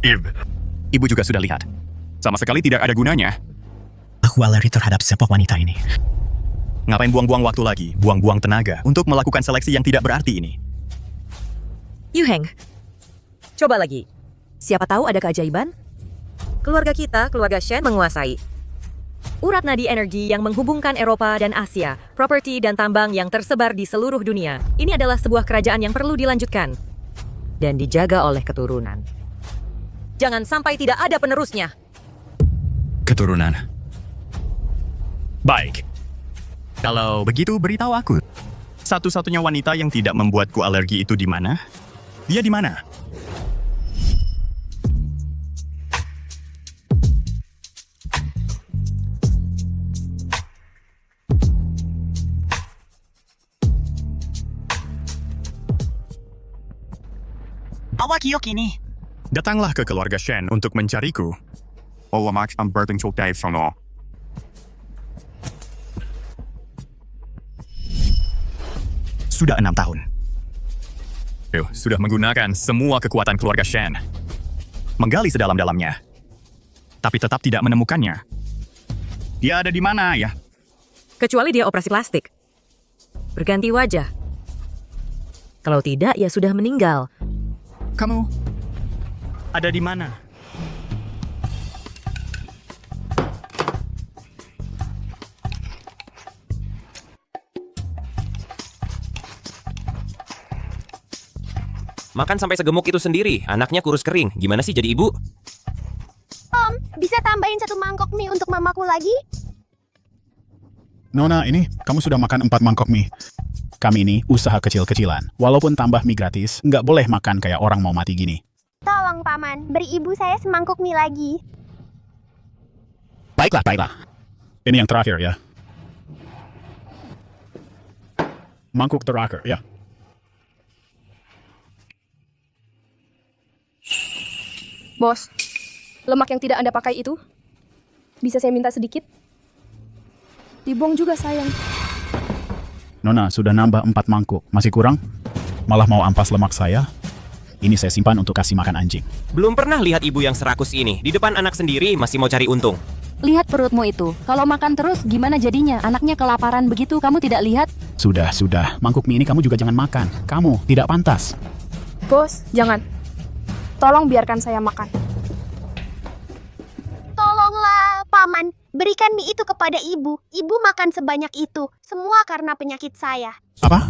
Ibu juga sudah lihat. Sama sekali tidak ada gunanya. Aku alergi terhadap sepak wanita ini. Ngapain buang-buang waktu lagi, buang-buang tenaga untuk melakukan seleksi yang tidak berarti ini? Yu Heng, coba lagi. Siapa tahu ada keajaiban? Keluarga kita, keluarga Shen menguasai urat nadi energi yang menghubungkan Eropa dan Asia, properti dan tambang yang tersebar di seluruh dunia. Ini adalah sebuah kerajaan yang perlu dilanjutkan dan dijaga oleh keturunan. Jangan sampai tidak ada penerusnya. Keturunan. Baik. Kalau begitu, beritahu aku. Satu-satunya wanita yang tidak membuatku alergi itu di mana? Dia di mana? Bawa Kiok ini. Datanglah ke keluarga Shen untuk mencariku. Olamak ang berting sultay sono. Sudah 6 tahun. Sudah menggunakan semua kekuatan keluarga Shen. Menggali sedalam-dalamnya. Tapi tetap tidak menemukannya. Dia ada di mana ya? Kecuali dia operasi plastik. Berganti wajah. Kalau tidak, ya sudah meninggal. Kamu ada di mana? Makan sampai segemuk itu sendiri, anaknya kurus kering. Gimana sih jadi ibu? Om, bisa tambahin 1 mangkok mie untuk mamaku lagi? Nona, ini kamu sudah makan 4 mangkok mie. Kami ini usaha kecil-kecilan. Walaupun tambah mie gratis, nggak boleh makan kayak orang mau mati gini. Tolong, Paman. Beri ibu saya semangkuk mie lagi. Baiklah, baiklah. Ini yang terakhir ya. Mangkuk terakhir, ya. Bos, lemak yang tidak Anda pakai itu, bisa saya minta sedikit? Dibuang juga sayang. Nona, sudah nambah 4 mangkuk. Masih kurang? Malah mau ampas lemak saya? Ini saya simpan untuk kasih makan anjing. Belum pernah lihat ibu yang serakus ini. Di depan anak sendiri masih mau cari untung. Lihat perutmu itu. Kalau makan terus gimana jadinya? Anaknya kelaparan begitu, kamu tidak lihat? Sudah. Mangkuk mie ini kamu juga jangan makan. Kamu tidak pantas. Bos, jangan. Tolong biarkan saya makan. Tolonglah, Paman. Berikan mie itu kepada ibu. Ibu makan sebanyak itu. Semua karena penyakit saya. Apa?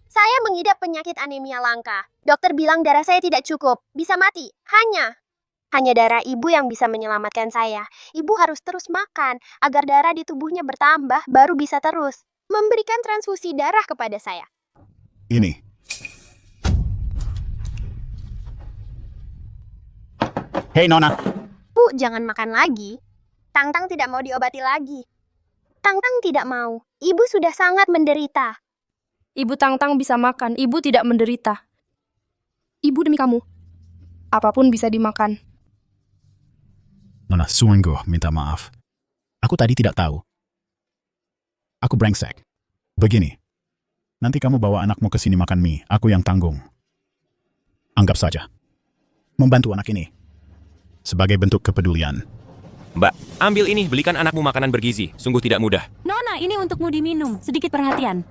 Saya mengidap penyakit anemia langka. Dokter bilang darah saya tidak cukup. Bisa mati. Hanya darah ibu yang bisa menyelamatkan saya. Ibu harus terus makan agar darah di tubuhnya bertambah baru bisa terus memberikan transfusi darah kepada saya. Ini. Hei Nona. Bu, jangan makan lagi. Tang-Tang tidak mau diobati lagi. Tang-Tang tidak mau. Ibu sudah sangat menderita. Ibu Tang-Tang bisa makan, ibu tidak menderita. Ibu demi kamu. Apapun bisa dimakan. Nona, sungguh minta maaf. Aku tadi tidak tahu. Aku brengsek. Begini. Nanti kamu bawa anakmu ke sini makan mie. Aku yang tanggung. Anggap saja. Membantu anak ini. Sebagai bentuk kepedulian. Mbak, ambil ini, belikan anakmu makanan bergizi. Sungguh tidak mudah. Nona, ini untukmu diminum. Sedikit perhatian.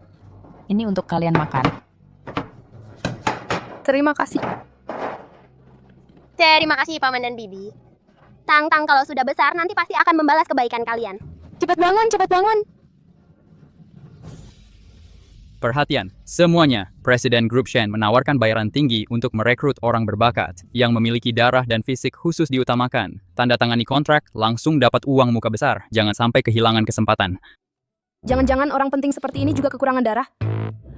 Ini untuk kalian makan. Terima kasih. Terima kasih, Paman dan Bibi. Tang-Tang kalau sudah besar nanti pasti akan membalas kebaikan kalian. Cepat bangun, cepat bangun. Perhatian, semuanya. Presiden Grup Shen menawarkan bayaran tinggi untuk merekrut orang berbakat yang memiliki darah dan fisik khusus diutamakan. Tanda tangani kontrak, langsung dapat uang muka besar. Jangan sampai kehilangan kesempatan. Jangan-jangan orang penting seperti ini juga kekurangan darah?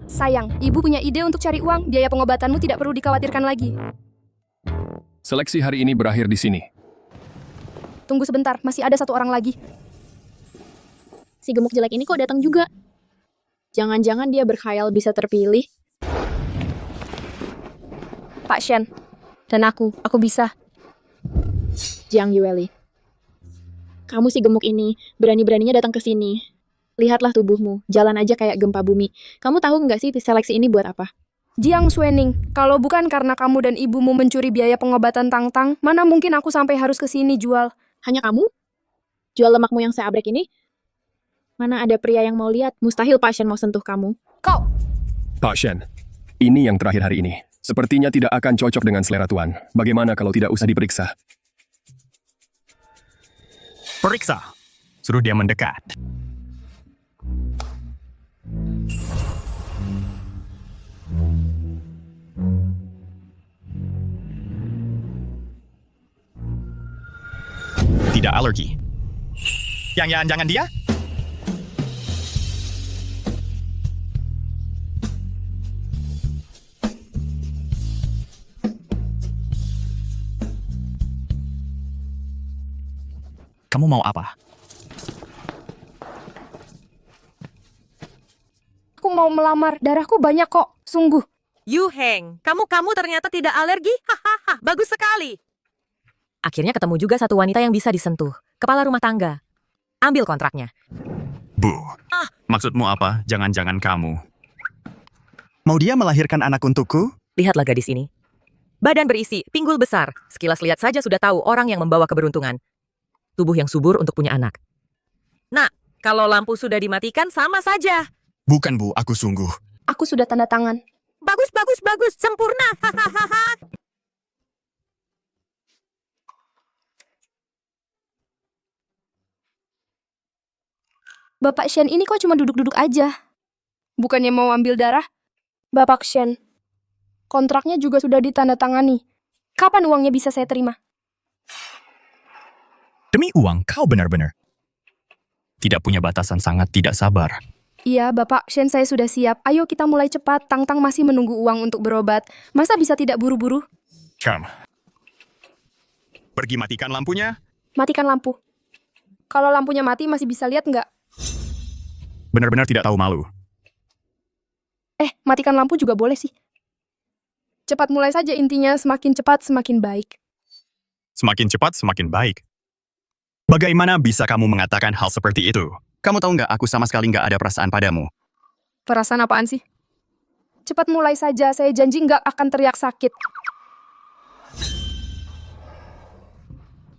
Sayang, ibu punya ide untuk cari uang. Biaya pengobatanmu tidak perlu dikhawatirkan lagi. Seleksi hari ini berakhir di sini. Tunggu sebentar, masih ada 1 orang lagi. Si gemuk jelek ini kok datang juga? Jangan-jangan dia berkhayal bisa terpilih. Pak Shen, dan aku bisa. Jiang Yueli. Kamu si gemuk ini, berani-beraninya datang ke sini. Lihatlah tubuhmu, jalan aja kayak gempa bumi. Kamu tahu nggak sih seleksi ini buat apa? Jiang Xuening, kalau bukan karena kamu dan ibumu mencuri biaya pengobatan Tang-Tang, mana mungkin aku sampai harus ke sini jual. Hanya kamu? Jual lemakmu yang seabrek ini? Mana ada pria yang mau lihat? Mustahil Pak Shen mau sentuh kamu. Kau! Pak Shen, ini yang terakhir hari ini. Sepertinya tidak akan cocok dengan selera Tuan. Bagaimana kalau tidak usah diperiksa? Periksa. Suruh dia mendekat. Tidak alergi. Jangan dia? Kamu mau apa? Aku mau melamar, darahku banyak kok, sungguh. Yu Heng, kamu ternyata tidak alergi? Hahaha, bagus sekali. Akhirnya ketemu juga satu wanita yang bisa disentuh. Kepala rumah tangga. Ambil kontraknya. Bu, maksudmu apa? Jangan-jangan kamu. Mau dia melahirkan anak untukku? Lihatlah gadis ini. Badan berisi, pinggul besar. Sekilas lihat saja sudah tahu orang yang membawa keberuntungan. Tubuh yang subur untuk punya anak. Nah, kalau lampu sudah dimatikan sama saja. Bukan Bu, aku sungguh. Aku sudah tanda tangan. Bagus, sempurna. Hahaha. Bapak Shen ini kok cuma duduk-duduk aja? Bukannya mau ambil darah? Bapak Shen, kontraknya juga sudah ditandatangani. Kapan uangnya bisa saya terima? Demi uang, kau benar-benar tidak punya batasan, sangat tidak sabar. Iya, Bapak Shen, saya sudah siap. Ayo kita mulai cepat. Tang-Tang masih menunggu uang untuk berobat. Masa bisa tidak buru-buru? Come. Pergi matikan lampunya. Matikan lampu. Kalau lampunya mati masih bisa lihat nggak? Benar-benar tidak tahu malu. Matikan lampu juga boleh sih. Cepat mulai saja, intinya semakin cepat semakin baik. Semakin cepat, semakin baik. Bagaimana bisa kamu mengatakan hal seperti itu? Kamu tahu nggak, aku sama sekali nggak ada perasaan padamu. Perasaan apaan sih? Cepat mulai saja, saya janji nggak akan teriak sakit.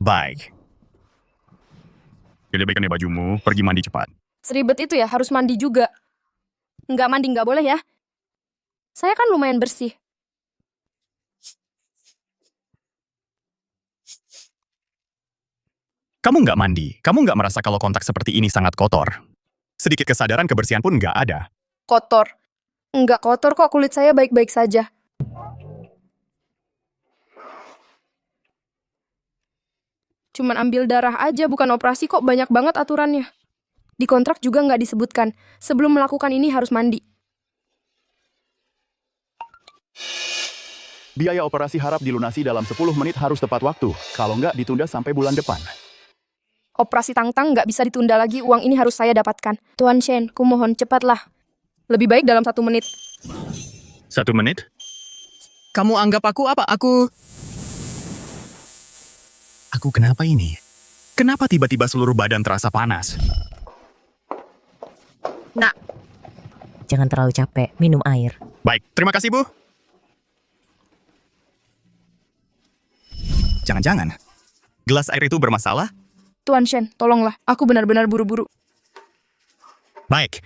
Baik. Kedebaikan bajumu, pergi mandi cepat. Seribet itu ya, harus mandi juga. Nggak mandi nggak boleh ya. Saya kan lumayan bersih. Kamu nggak mandi, kamu nggak merasa kalau kontak seperti ini sangat kotor. Sedikit kesadaran kebersihan pun nggak ada. Kotor. Nggak kotor kok, kulit saya baik-baik saja. Cuman ambil darah aja, bukan operasi kok, banyak banget aturannya. Di kontrak juga nggak disebutkan, sebelum melakukan ini harus mandi. Biaya operasi harap dilunasi dalam 10 menit, harus tepat waktu. Kalau nggak, ditunda sampai bulan depan. Operasi Tang-Tang nggak bisa ditunda lagi, uang ini harus saya dapatkan. Tuan Shen, kumohon cepatlah. Lebih baik dalam 1 menit. 1 menit? Kamu anggap aku apa? Aku kenapa ini? Kenapa tiba-tiba seluruh badan terasa panas? Nak, jangan terlalu capek, minum air. Baik, terima kasih Bu. Jangan-jangan, gelas air itu bermasalah? Tuan Shen, tolonglah, aku benar-benar buru-buru. Baik.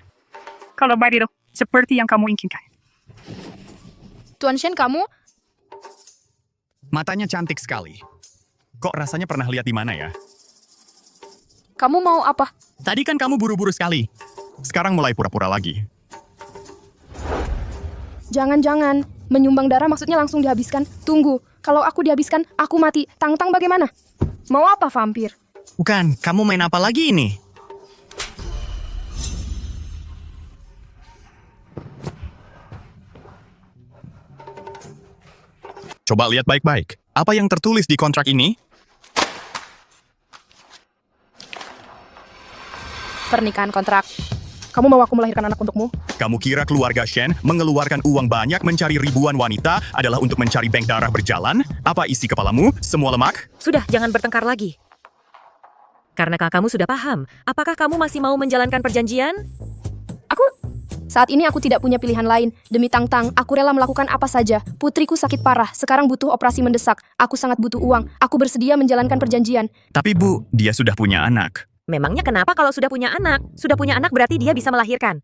kalau baik itu seperti yang kamu inginkan. Tuan Shen, kamu? Matanya cantik sekali. Kok rasanya pernah lihat di mana ya? Kamu mau apa? Tadi kan kamu buru-buru sekali. Sekarang mulai pura-pura lagi. Jangan-jangan, menyumbang darah maksudnya langsung dihabiskan. Tunggu, kalau aku dihabiskan, aku mati. Tang-Tang bagaimana? Mau apa, vampir? Bukan, kamu main apa lagi ini? Coba lihat baik-baik. Apa yang tertulis di kontrak ini? Pernikahan kontrak. Kamu mau aku melahirkan anak untukmu? Kamu kira keluarga Shen mengeluarkan uang banyak mencari ribuan wanita adalah untuk mencari bank darah berjalan? Apa isi kepalamu? Semua lemak? Sudah, jangan bertengkar lagi. Karena kamu sudah paham, apakah kamu masih mau menjalankan perjanjian? Saat ini aku tidak punya pilihan lain. Demi Tang-Tang, aku rela melakukan apa saja. Putriku sakit parah, sekarang butuh operasi mendesak. Aku sangat butuh uang. Aku bersedia menjalankan perjanjian. Tapi Bu, dia sudah punya anak. Memangnya kenapa kalau sudah punya anak? Sudah punya anak berarti dia bisa melahirkan.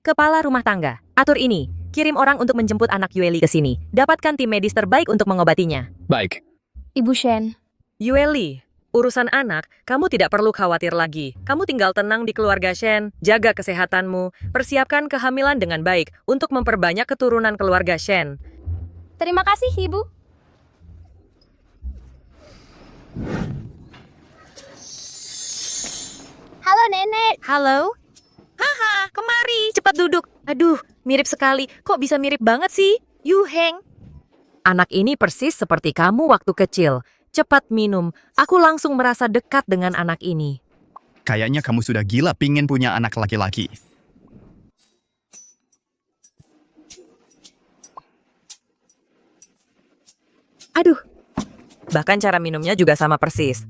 Kepala rumah tangga, atur ini. Kirim orang untuk menjemput anak Yueli ke sini. Dapatkan tim medis terbaik untuk mengobatinya. Baik. Ibu Shen, Yueli, urusan anak, kamu tidak perlu khawatir lagi. Kamu tinggal tenang di keluarga Shen, jaga kesehatanmu, persiapkan kehamilan dengan baik untuk memperbanyak keturunan keluarga Shen. terima kasih, Ibu. Halo, Nenek. Halo? Haha, kemari, cepat duduk. Aduh, mirip sekali. Kok bisa mirip banget sih? Yu Heng. Anak ini persis seperti kamu waktu kecil. Cepat minum. Aku langsung merasa dekat dengan anak ini. Kayaknya kamu sudah gila pingin punya anak laki-laki. Aduh. Bahkan cara minumnya juga sama persis.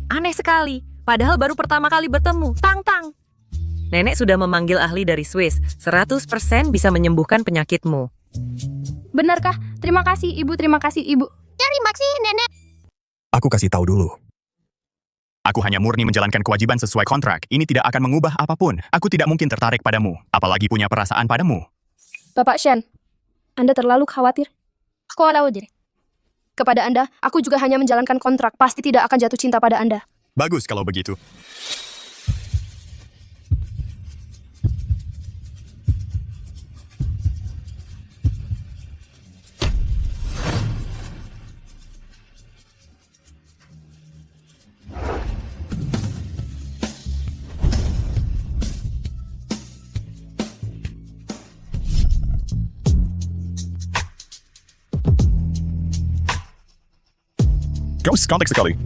Aneh sekali. Padahal baru pertama kali bertemu. Tang-Tang. Nenek sudah memanggil ahli dari Swiss. 100% bisa menyembuhkan penyakitmu. Benarkah? Terima kasih, Ibu. Terima kasih, Ibu. Terima kasih, Nenek. Aku kasih tahu dulu. Aku hanya murni menjalankan kewajiban sesuai kontrak. Ini tidak akan mengubah apapun. Aku tidak mungkin tertarik padamu, apalagi punya perasaan padamu. Bapak Shen, Anda terlalu khawatir. Aku khawatir. Kepada Anda, aku juga hanya menjalankan kontrak. Pasti tidak akan jatuh cinta pada Anda. Bagus kalau begitu. Kau cantik sekali.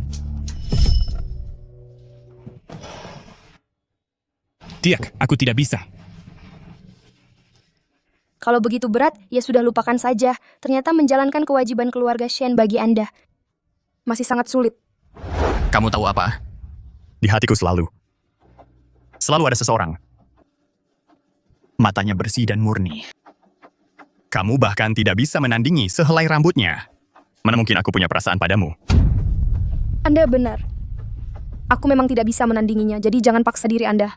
Tiak, aku tidak bisa. Kalau begitu berat, ya sudah lupakan saja. Ternyata menjalankan kewajiban keluarga Shen bagi Anda masih sangat sulit. Kamu tahu apa? Di hatiku selalu ada seseorang. Matanya bersih dan murni. Kamu bahkan tidak bisa menandingi sehelai rambutnya. Mana mungkin aku punya perasaan padamu? Anda benar. Aku memang tidak bisa menandinginya, jadi jangan paksa diri Anda.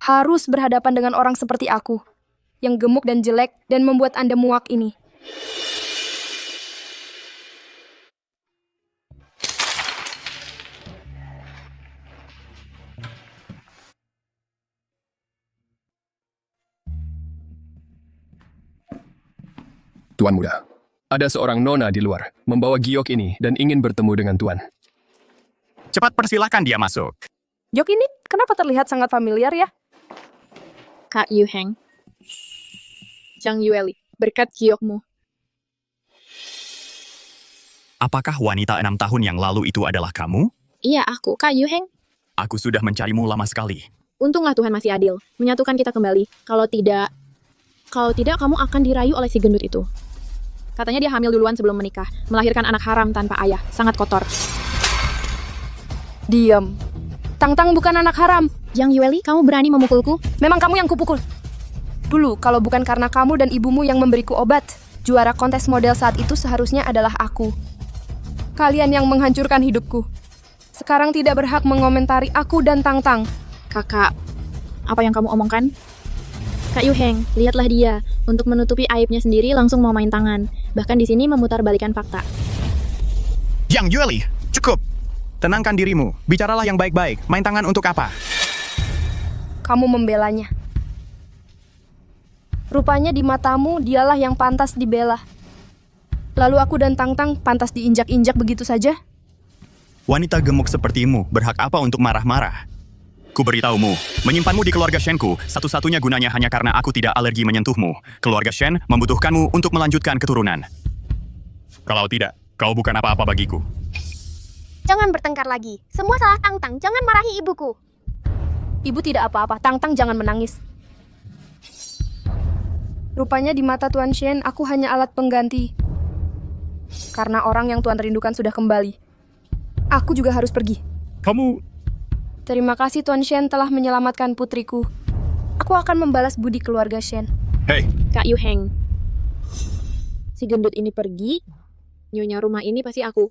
Harus berhadapan dengan orang seperti aku, yang gemuk dan jelek dan membuat Anda muak ini. Tuan muda, ada seorang nona di luar, membawa giok ini dan ingin bertemu dengan tuan. Cepat persilakan dia masuk. Giok ini kenapa terlihat sangat familiar ya? Kak Yu Heng. Zhang Yueli, berkat giokmu. Apakah wanita 6 tahun yang lalu itu adalah kamu? Iya, aku, Kak Yu Heng. Aku sudah mencarimu lama sekali. Untunglah Tuhan masih adil, menyatukan kita kembali. Kalau tidak, kamu akan dirayu oleh si gendut itu. Katanya dia hamil duluan sebelum menikah, melahirkan anak haram tanpa ayah, sangat kotor. Diam. Tang-Tang bukan anak haram. Zhang Yueli, kamu berani memukulku? Memang kamu yang kupukul. Dulu, kalau bukan karena kamu dan ibumu yang memberiku obat, juara kontes model saat itu seharusnya adalah aku. Kalian yang menghancurkan hidupku. Sekarang tidak berhak mengomentari aku dan Tang-Tang. Kakak, apa yang kamu omongkan? Kak Yu Heng, lihatlah dia. Untuk menutupi aibnya sendiri langsung mau main tangan. Bahkan di sini memutarbalikan fakta. Yang Yueli, cukup. Tenangkan dirimu. Bicaralah yang baik-baik. Main tangan untuk apa? Kamu membelanya. Rupanya di matamu dialah yang pantas dibela. Lalu aku dan Tang-Tang pantas diinjak-injak begitu saja? Wanita gemuk sepertimu berhak apa untuk marah-marah? Ku beritahumu, menyimpanmu di keluarga Shenku, satu-satunya gunanya hanya karena aku tidak alergi menyentuhmu. Keluarga Shen membutuhkanmu untuk melanjutkan keturunan. Kalau tidak, kau bukan apa-apa bagiku. Jangan bertengkar lagi. Semua salah Tang-Tang. Jangan marahi ibuku. Ibu tidak apa-apa. Tang-Tang jangan menangis. Rupanya di mata Tuan Shen, aku hanya alat pengganti. Karena orang yang Tuan rindukan sudah kembali. Aku juga harus pergi. Kamu... Terima kasih Tuan Shen telah menyelamatkan putriku. Aku akan membalas budi keluarga Shen. Hei, Kak Yu Heng. Si gendut ini pergi, nyonya rumah ini pasti aku.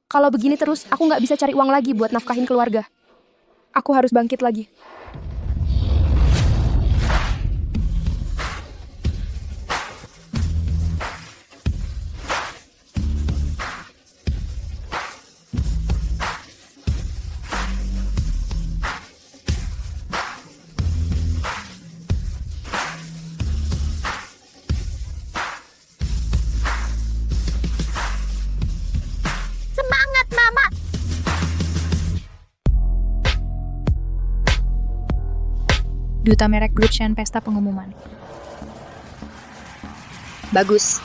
Kalau begini terus, aku nggak bisa cari uang lagi buat nafkahin keluarga. Aku harus bangkit lagi. Semangat, Mama! Duta merek Group Shen pesta pengumuman. Bagus.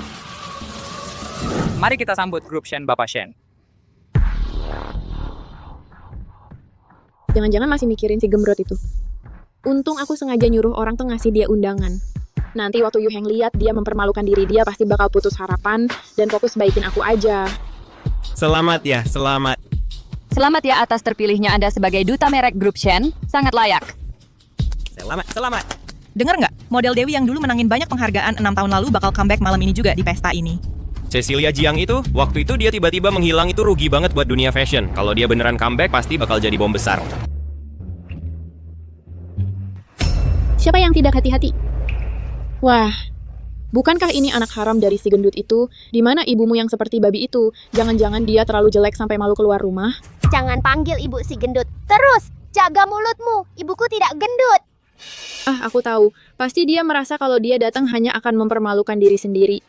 Mari kita sambut grup Shen Bapak Shen. Jangan-jangan masih mikirin si gembrot itu. Untung aku sengaja nyuruh orang tuh ngasih dia undangan. Nanti waktu Yu Heng lihat dia mempermalukan diri dia pasti bakal putus harapan dan fokus baikin aku aja. Selamat ya, selamat. Selamat ya atas terpilihnya Anda sebagai duta merek Group Shen. Sangat layak. Selamat. Dengar nggak? Model Dewi yang dulu menangin banyak penghargaan 6 tahun lalu bakal comeback malam ini juga di pesta ini. Cecilia Jiang itu, waktu itu dia tiba-tiba menghilang itu rugi banget buat dunia fashion. Kalau dia beneran comeback pasti bakal jadi bom besar. Siapa yang tidak hati-hati? Wah, bukankah ini anak haram dari si gendut itu? Di mana ibumu yang seperti babi itu? Jangan-jangan dia terlalu jelek sampai malu keluar rumah? Jangan panggil ibu si gendut. Terus, jaga mulutmu. Ibuku tidak gendut. Ah, aku tahu. Pasti dia merasa kalau dia datang hanya akan mempermalukan diri sendiri.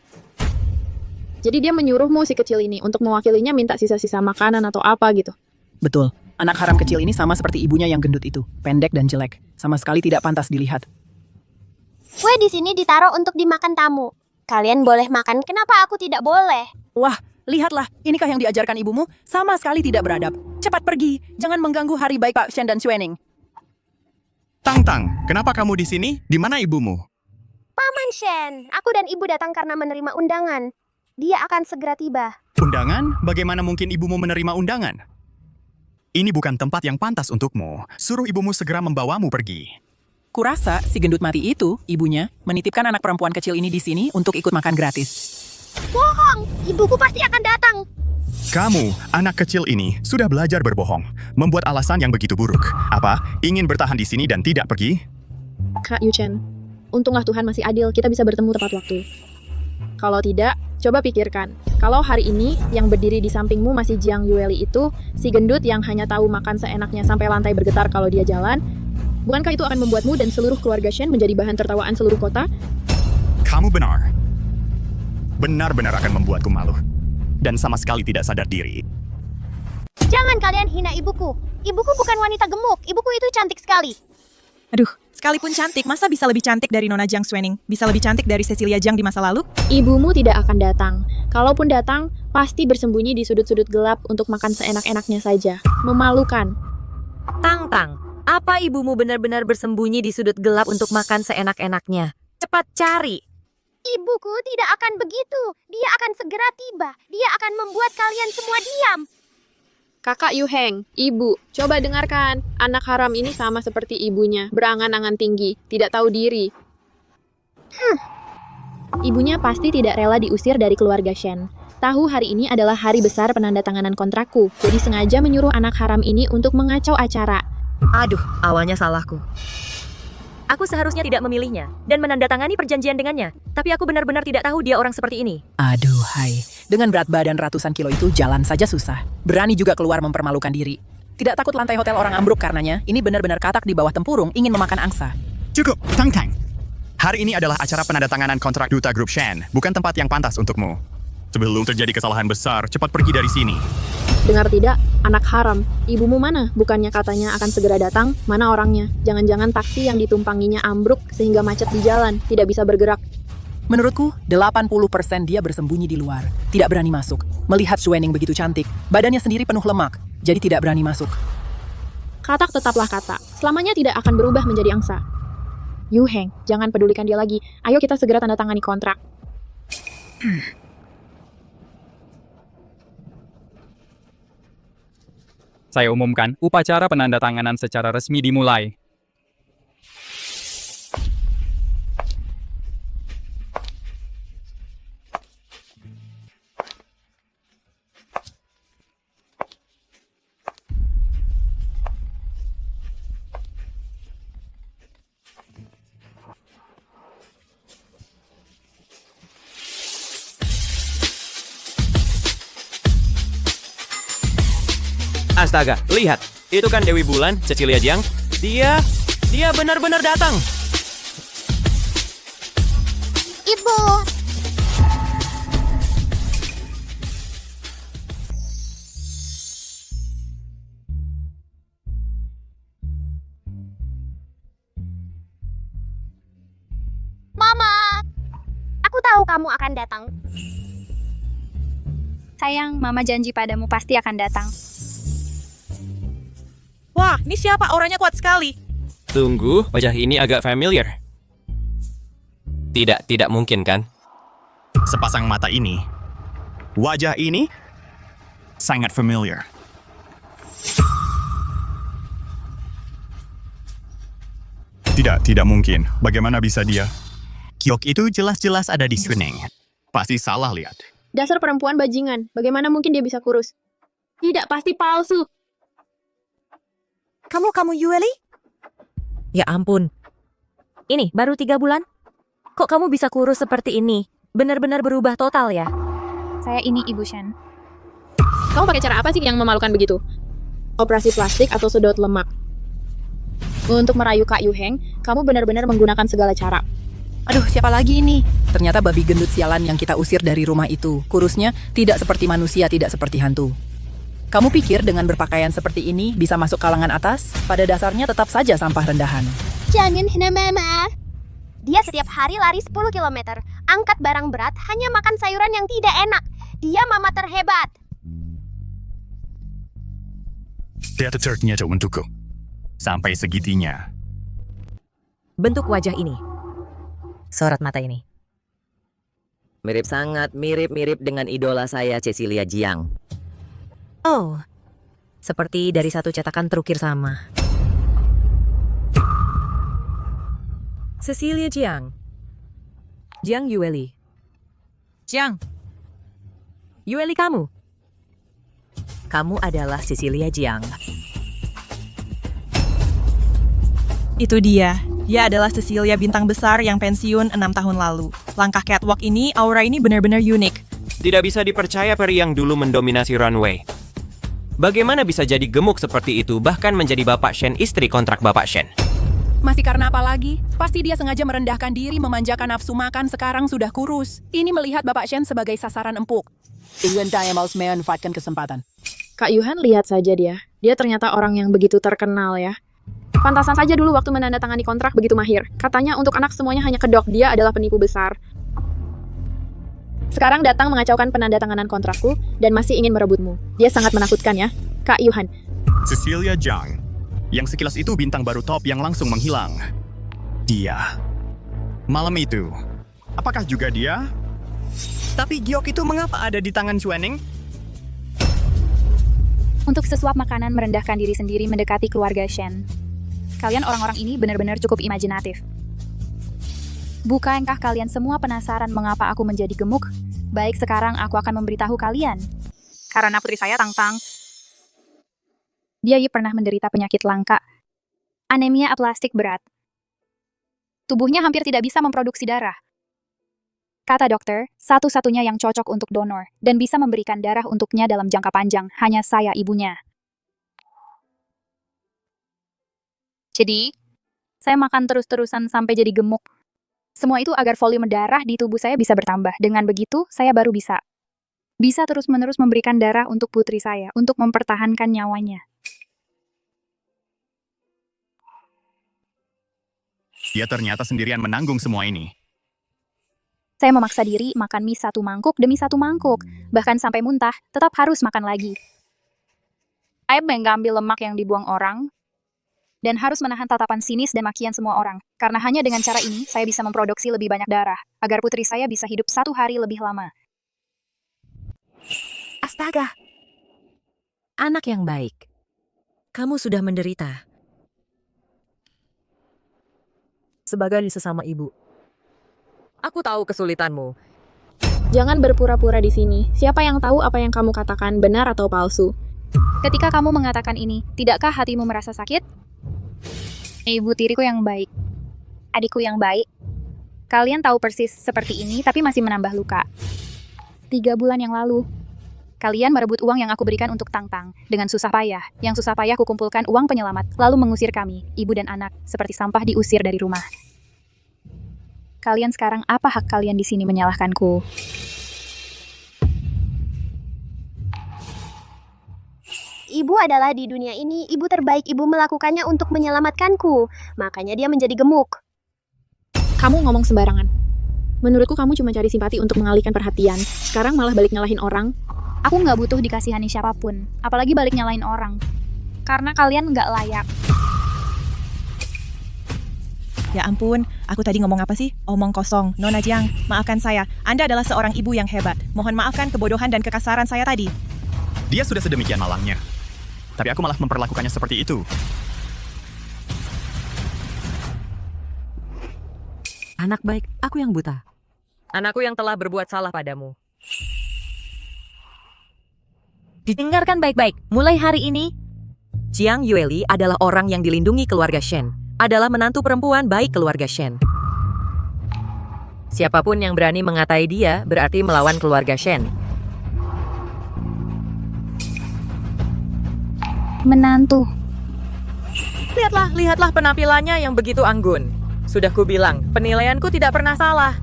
Jadi dia menyuruhmu si kecil ini untuk mewakilinya minta sisa-sisa makanan atau apa gitu. Betul. Anak haram kecil ini sama seperti ibunya yang gendut itu. Pendek dan jelek. Sama sekali tidak pantas dilihat. Kue di sini ditaruh untuk dimakan tamu. Kalian boleh makan, kenapa aku tidak boleh? Wah, lihatlah. Inikah yang diajarkan ibumu? Sama sekali tidak beradab. Cepat pergi. Jangan mengganggu hari baik Pak Shen dan Xuening. Tang, kenapa kamu di sini? Di mana ibumu? Paman Shen, aku dan ibu datang karena menerima undangan. Dia akan segera tiba. Undangan? Bagaimana mungkin ibumu menerima undangan? Ini bukan tempat yang pantas untukmu. Suruh ibumu segera membawamu pergi. Kurasa si gendut mati itu, ibunya, menitipkan anak perempuan kecil ini di sini untuk ikut makan gratis. Bohong, ibuku pasti akan datang. Kamu, anak kecil ini, sudah belajar berbohong. Membuat alasan yang begitu buruk. Apa? Ingin bertahan di sini dan tidak pergi? Kak Yu Chen, untunglah Tuhan masih adil, kita bisa bertemu tepat waktu. Kalau tidak, coba pikirkan. Kalau hari ini yang berdiri di sampingmu masih Jiang Yueli itu, si gendut yang hanya tahu makan seenaknya sampai lantai bergetar kalau dia jalan, bukankah itu akan membuatmu dan seluruh keluarga Shen menjadi bahan tertawaan seluruh kota? Kamu benar. Benar-benar akan membuatku malu. Dan sama sekali tidak sadar diri. Jangan kalian hina ibuku. Ibuku bukan wanita gemuk. Ibuku itu cantik sekali. Aduh, sekalipun cantik, masa bisa lebih cantik dari Nona Jiang Xuening? Bisa lebih cantik dari Cecilia Jiang di masa lalu? Ibumu tidak akan datang. Kalaupun datang, pasti bersembunyi di sudut-sudut gelap untuk makan seenak-enaknya saja. Memalukan. Tang, apa ibumu benar-benar bersembunyi di sudut gelap untuk makan seenak-enaknya? Cepat cari! Ibuku tidak akan begitu. Dia akan segera tiba. Dia akan membuat kalian semua diam. Kakak Yu Heng, ibu, coba dengarkan. Anak haram ini sama seperti ibunya, berangan-angan tinggi, tidak tahu diri. Ibunya pasti tidak rela diusir dari keluarga Shen. Tahu hari ini adalah hari besar penandatanganan kontrakku, jadi sengaja menyuruh anak haram ini untuk mengacau acara. Aduh, awalnya salahku. Aku seharusnya tidak memilihnya dan menandatangani perjanjian dengannya. Tapi aku benar-benar tidak tahu dia orang seperti ini. Aduh, hai. Dengan berat badan ratusan kilo itu jalan saja susah. Berani juga keluar mempermalukan diri. Tidak takut lantai hotel orang ambruk karenanya. Ini benar-benar katak di bawah tempurung ingin memakan angsa. Cukup, Tang. Hari ini adalah acara penandatanganan kontrak duta grup Shen. Bukan tempat yang pantas untukmu. Sebelum terjadi kesalahan besar, cepat pergi dari sini. Dengar tidak, anak haram, ibumu mana? Bukannya katanya akan segera datang, mana orangnya? Jangan-jangan taksi yang ditumpanginya ambruk sehingga macet di jalan, tidak bisa bergerak. Menurutku, 80% dia bersembunyi di luar. Tidak berani masuk. Melihat Xuening begitu cantik, badannya sendiri penuh lemak, jadi tidak berani masuk. Katak tetaplah kata, selamanya tidak akan berubah menjadi angsa. Yu Heng, jangan pedulikan dia lagi. Ayo kita segera tanda tangani kontrak. Saya umumkan, upacara penandatanganan secara resmi dimulai. Astaga, lihat. Itu kan Dewi Bulan, Cecilia Jiang. Dia benar-benar datang. Ibu, Mama, aku tahu kamu akan datang. Sayang, Mama janji padamu pasti akan datang. Wah, ini siapa? Auranya kuat sekali. Tunggu, wajah ini agak familiar. Tidak mungkin kan? Sepasang mata ini, wajah ini, sangat familiar. Tidak mungkin. Bagaimana bisa dia? Kyok itu jelas-jelas ada di Suning. Pasti salah lihat. Dasar perempuan bajingan. Bagaimana mungkin dia bisa kurus? Tidak, pasti palsu. Kamu Yueli? Ya ampun. Ini baru 3 bulan? Kok kamu bisa kurus seperti ini? Benar-benar berubah total ya? Saya ini Ibu Shen. Kamu pakai cara apa sih yang memalukan begitu? Operasi plastik atau sedot lemak? Untuk merayu Kak Yuheng, kamu benar-benar menggunakan segala cara. Aduh, siapa lagi ini? Ternyata babi gendut sialan yang kita usir dari rumah itu. Kurusnya tidak seperti manusia, tidak seperti hantu. Kamu pikir dengan berpakaian seperti ini bisa masuk kalangan atas? Pada dasarnya tetap saja sampah rendahan. Jangan hina Mama. Dia setiap hari lari 10 km, angkat barang berat, hanya makan sayuran yang tidak enak. Dia mama terhebat. Dia ternyata untukku. Sampai segitinya. Bentuk wajah ini. Sorot mata ini. Sangat mirip dengan idola saya, Cecilia Jiang. Oh, seperti dari satu cetakan terukir sama. Cecilia Jiang. Jiang Yueli. Jiang. Yueli kamu. Kamu adalah Cecilia Jiang. Itu dia. Dia adalah Cecilia bintang besar yang pensiun 6 tahun lalu. Langkah catwalk ini, aura ini benar-benar unik. Tidak bisa dipercaya peri yang dulu mendominasi runway. Bagaimana bisa jadi gemuk seperti itu, bahkan menjadi Bapak Shen, istri kontrak Bapak Shen? Masih karena apa lagi? Pasti dia sengaja merendahkan diri, memanjakan nafsu makan, sekarang sudah kurus. Ini melihat Bapak Shen sebagai sasaran empuk. Ingin saya mau memanfaatkan kesempatan. Kak Yuhan, lihat saja dia. Dia ternyata orang yang begitu terkenal ya. Pantasan saja dulu waktu menandatangani kontrak begitu mahir. Katanya untuk anak semuanya hanya kedok, dia adalah penipu besar. Sekarang datang mengacaukan penandatanganan kontrakku dan masih ingin merebutmu. Dia sangat menakutkan ya, Kak Yuhan. Cecilia Jiang. Yang sekilas itu bintang baru top yang langsung menghilang. Dia. Malam itu. Apakah juga dia? Tapi giok itu mengapa ada di tangan Suening? Untuk sesuap makanan merendahkan diri sendiri mendekati keluarga Shen. Kalian orang-orang ini benar-benar cukup imajinatif. Bukankah kalian semua penasaran mengapa aku menjadi gemuk? Baik, sekarang aku akan memberitahu kalian. Karena putri saya Tang-Tang. Dia pernah menderita penyakit langka. Anemia aplastik berat. Tubuhnya hampir tidak bisa memproduksi darah. Kata dokter, satu-satunya yang cocok untuk donor dan bisa memberikan darah untuknya dalam jangka panjang hanya saya, ibunya. Jadi, saya makan terus-terusan sampai jadi gemuk. Semua itu agar volume darah di tubuh saya bisa bertambah. Dengan begitu, saya baru bisa terus-menerus memberikan darah untuk putri saya, untuk mempertahankan nyawanya. Dia ternyata sendirian menanggung semua ini. Saya memaksa diri makan mie 1 mangkuk demi 1 mangkuk, bahkan sampai muntah, tetap harus makan lagi. Saya mengambil lemak yang dibuang orang, dan harus menahan tatapan sinis dan makian semua orang. Karena hanya dengan cara ini, saya bisa memproduksi lebih banyak darah, agar putri saya bisa hidup 1 hari lebih lama. Astaga. Anak yang baik. Kamu sudah menderita. Sebagai sesama ibu. Aku tahu kesulitanmu. Jangan berpura-pura di sini. Siapa yang tahu apa yang kamu katakan benar atau palsu? Ketika kamu mengatakan ini, tidakkah hatimu merasa sakit? Ibu tiriku yang baik. Adikku yang baik. Kalian tahu persis seperti ini, tapi masih menambah luka. 3 bulan yang lalu, kalian merebut uang yang aku berikan untuk Tang-Tang. Dengan susah payah. Yang susah payah kukumpulkan uang penyelamat, lalu mengusir kami, ibu dan anak, seperti sampah diusir dari rumah. Kalian sekarang, apa hak kalian di sini menyalahkanku? Ibu adalah di dunia ini, ibu terbaik. Ibu melakukannya untuk menyelamatkanku. Makanya dia menjadi gemuk. Kamu ngomong sembarangan. Menurutku kamu cuma cari simpati untuk mengalihkan perhatian. Sekarang malah balik nyalahin orang. Aku nggak butuh dikasihani siapapun, apalagi balik nyalain orang. Karena kalian nggak layak. Ya ampun, aku tadi ngomong apa sih? Omong kosong. Nona Jiang, maafkan saya. Anda adalah seorang ibu yang hebat. Mohon maafkan kebodohan dan kekasaran saya tadi. Dia sudah sedemikian malangnya. Tapi aku malah memperlakukannya seperti itu. Anak baik, aku yang buta. Anakku yang telah berbuat salah padamu. Didengarkan baik-baik, mulai hari ini, Jiang Yueli adalah orang yang dilindungi keluarga Shen. Adalah menantu perempuan baik keluarga Shen. Siapapun yang berani mengatai dia berarti melawan keluarga Shen. Menantu. Lihatlah penampilannya yang begitu anggun. Sudah kubilang, penilaianku tidak pernah salah.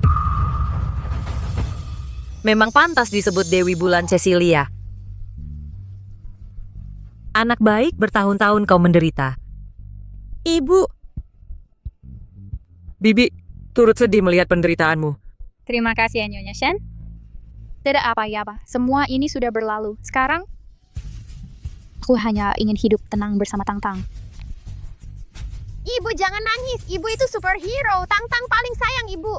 Memang pantas disebut Dewi Bulan Cecilia. Anak baik bertahun-tahun kau menderita. Ibu. Bibi, turut sedih melihat penderitaanmu. Terima kasih ya Nyonya Shen. Tidak apa-apa, semua ini sudah berlalu. Sekarang, aku hanya ingin hidup tenang bersama Tang-Tang. Ibu jangan nangis, ibu itu superhero. Tang-Tang paling sayang ibu.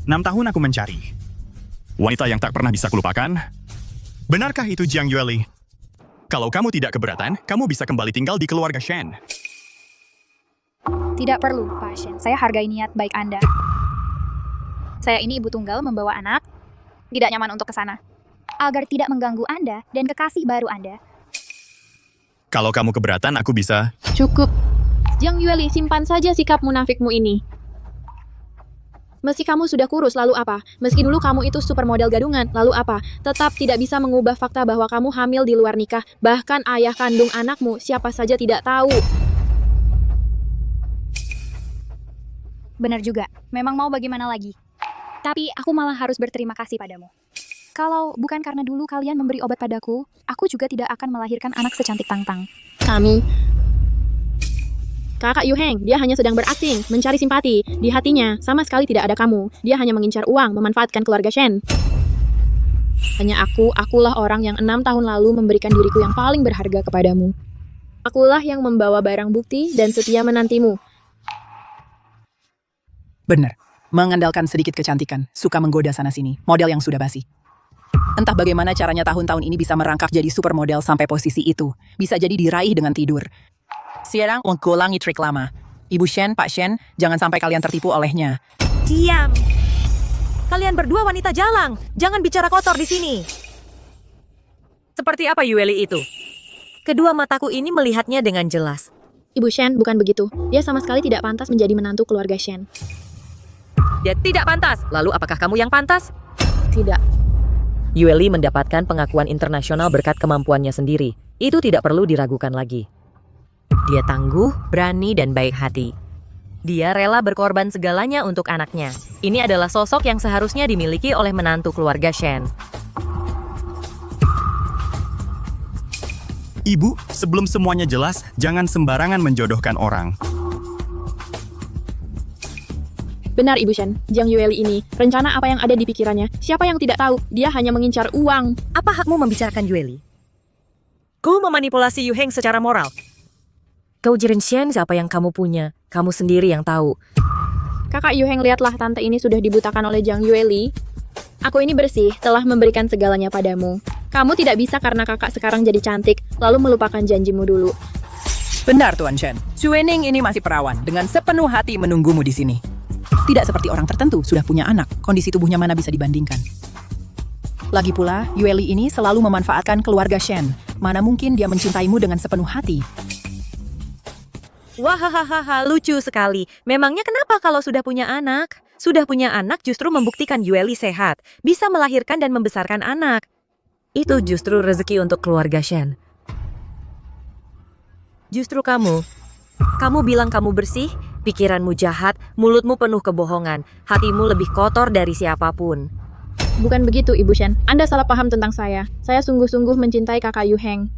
6 tahun aku mencari wanita yang tak pernah bisa kulupakan. Benarkah itu Jiang Yueli? Kalau kamu tidak keberatan, kamu bisa kembali tinggal di keluarga Shen. Tidak perlu, Pak Shen. Saya hargai niat baik Anda. Saya ini ibu tunggal membawa anak. Tidak nyaman untuk ke sana. Agar tidak mengganggu Anda dan kekasih baru Anda. Kalau kamu keberatan, aku bisa... Cukup. Jiang Yueli, simpan saja sikap munafikmu ini. Meski kamu sudah kurus, lalu apa? Meski dulu kamu itu supermodel gadungan, lalu apa? Tetap tidak bisa mengubah fakta bahwa kamu hamil di luar nikah. Bahkan ayah kandung anakmu, siapa saja tidak tahu. Benar juga, memang mau bagaimana lagi. Tapi aku malah harus berterima kasih padamu. Kalau bukan karena dulu kalian memberi obat padaku, aku juga tidak akan melahirkan anak secantik Tang-Tang. Kamu. Kakak Yu Heng, dia hanya sedang berakting, mencari simpati. Di hatinya, sama sekali tidak ada kamu. Dia hanya mengincar uang, memanfaatkan keluarga Shen. Hanya akulah orang yang 6 tahun lalu memberikan diriku yang paling berharga kepadamu. Akulah yang membawa barang bukti dan setia menantimu. Benar, mengandalkan sedikit kecantikan, suka menggoda sana-sini, model yang sudah basi. Entah bagaimana caranya tahun-tahun ini bisa merangkak jadi supermodel sampai posisi itu. Bisa jadi diraih dengan tidur. Sekarang mengulangi trik lama. Ibu Shen, Pak Shen, jangan sampai kalian tertipu olehnya. Diam. Kalian berdua wanita jalang. Jangan bicara kotor di sini. Seperti apa Yueli itu? Kedua mataku ini melihatnya dengan jelas. Ibu Shen bukan begitu. Dia sama sekali tidak pantas menjadi menantu keluarga Shen. Dia tidak pantas. Lalu apakah kamu yang pantas? Tidak. Yueli mendapatkan pengakuan internasional berkat kemampuannya sendiri. Itu tidak perlu diragukan lagi. Dia tangguh, berani, dan baik hati. Dia rela berkorban segalanya untuk anaknya. Ini adalah sosok yang seharusnya dimiliki oleh menantu keluarga Shen. Ibu, sebelum semuanya jelas, jangan sembarangan menjodohkan orang. Benar Ibu Shen, Jiang Yueli ini, rencana apa yang ada di pikirannya? Siapa yang tidak tahu? Dia hanya mengincar uang. Apa hakmu membicarakan Yueli? Ku memanipulasi Yu Heng secara moral. Kau Jiren Shen, siapa yang kamu punya? Kamu sendiri yang tahu. Kakak Yu Heng, lihatlah tante ini sudah dibutakan oleh Jiang Yueli. Aku ini bersih, telah memberikan segalanya padamu. Kamu tidak bisa karena kakak sekarang jadi cantik, lalu melupakan janjimu dulu. Benar, Tuan Shen. Xuening ini masih perawan, dengan sepenuh hati menunggumu di sini. Tidak seperti orang tertentu, sudah punya anak, kondisi tubuhnya mana bisa dibandingkan. Lagi pula, Yueli ini selalu memanfaatkan keluarga Shen. Mana mungkin dia mencintaimu dengan sepenuh hati. Wahahaha, lucu sekali. Memangnya kenapa kalau sudah punya anak? Sudah punya anak justru membuktikan Yueli sehat, bisa melahirkan dan membesarkan anak. Itu justru rezeki untuk keluarga Shen. Justru kamu bilang kamu bersih, pikiranmu jahat, mulutmu penuh kebohongan, hatimu lebih kotor dari siapapun. Bukan begitu, Ibu Shen. Anda salah paham tentang saya. Saya sungguh-sungguh mencintai kakak Yu Heng.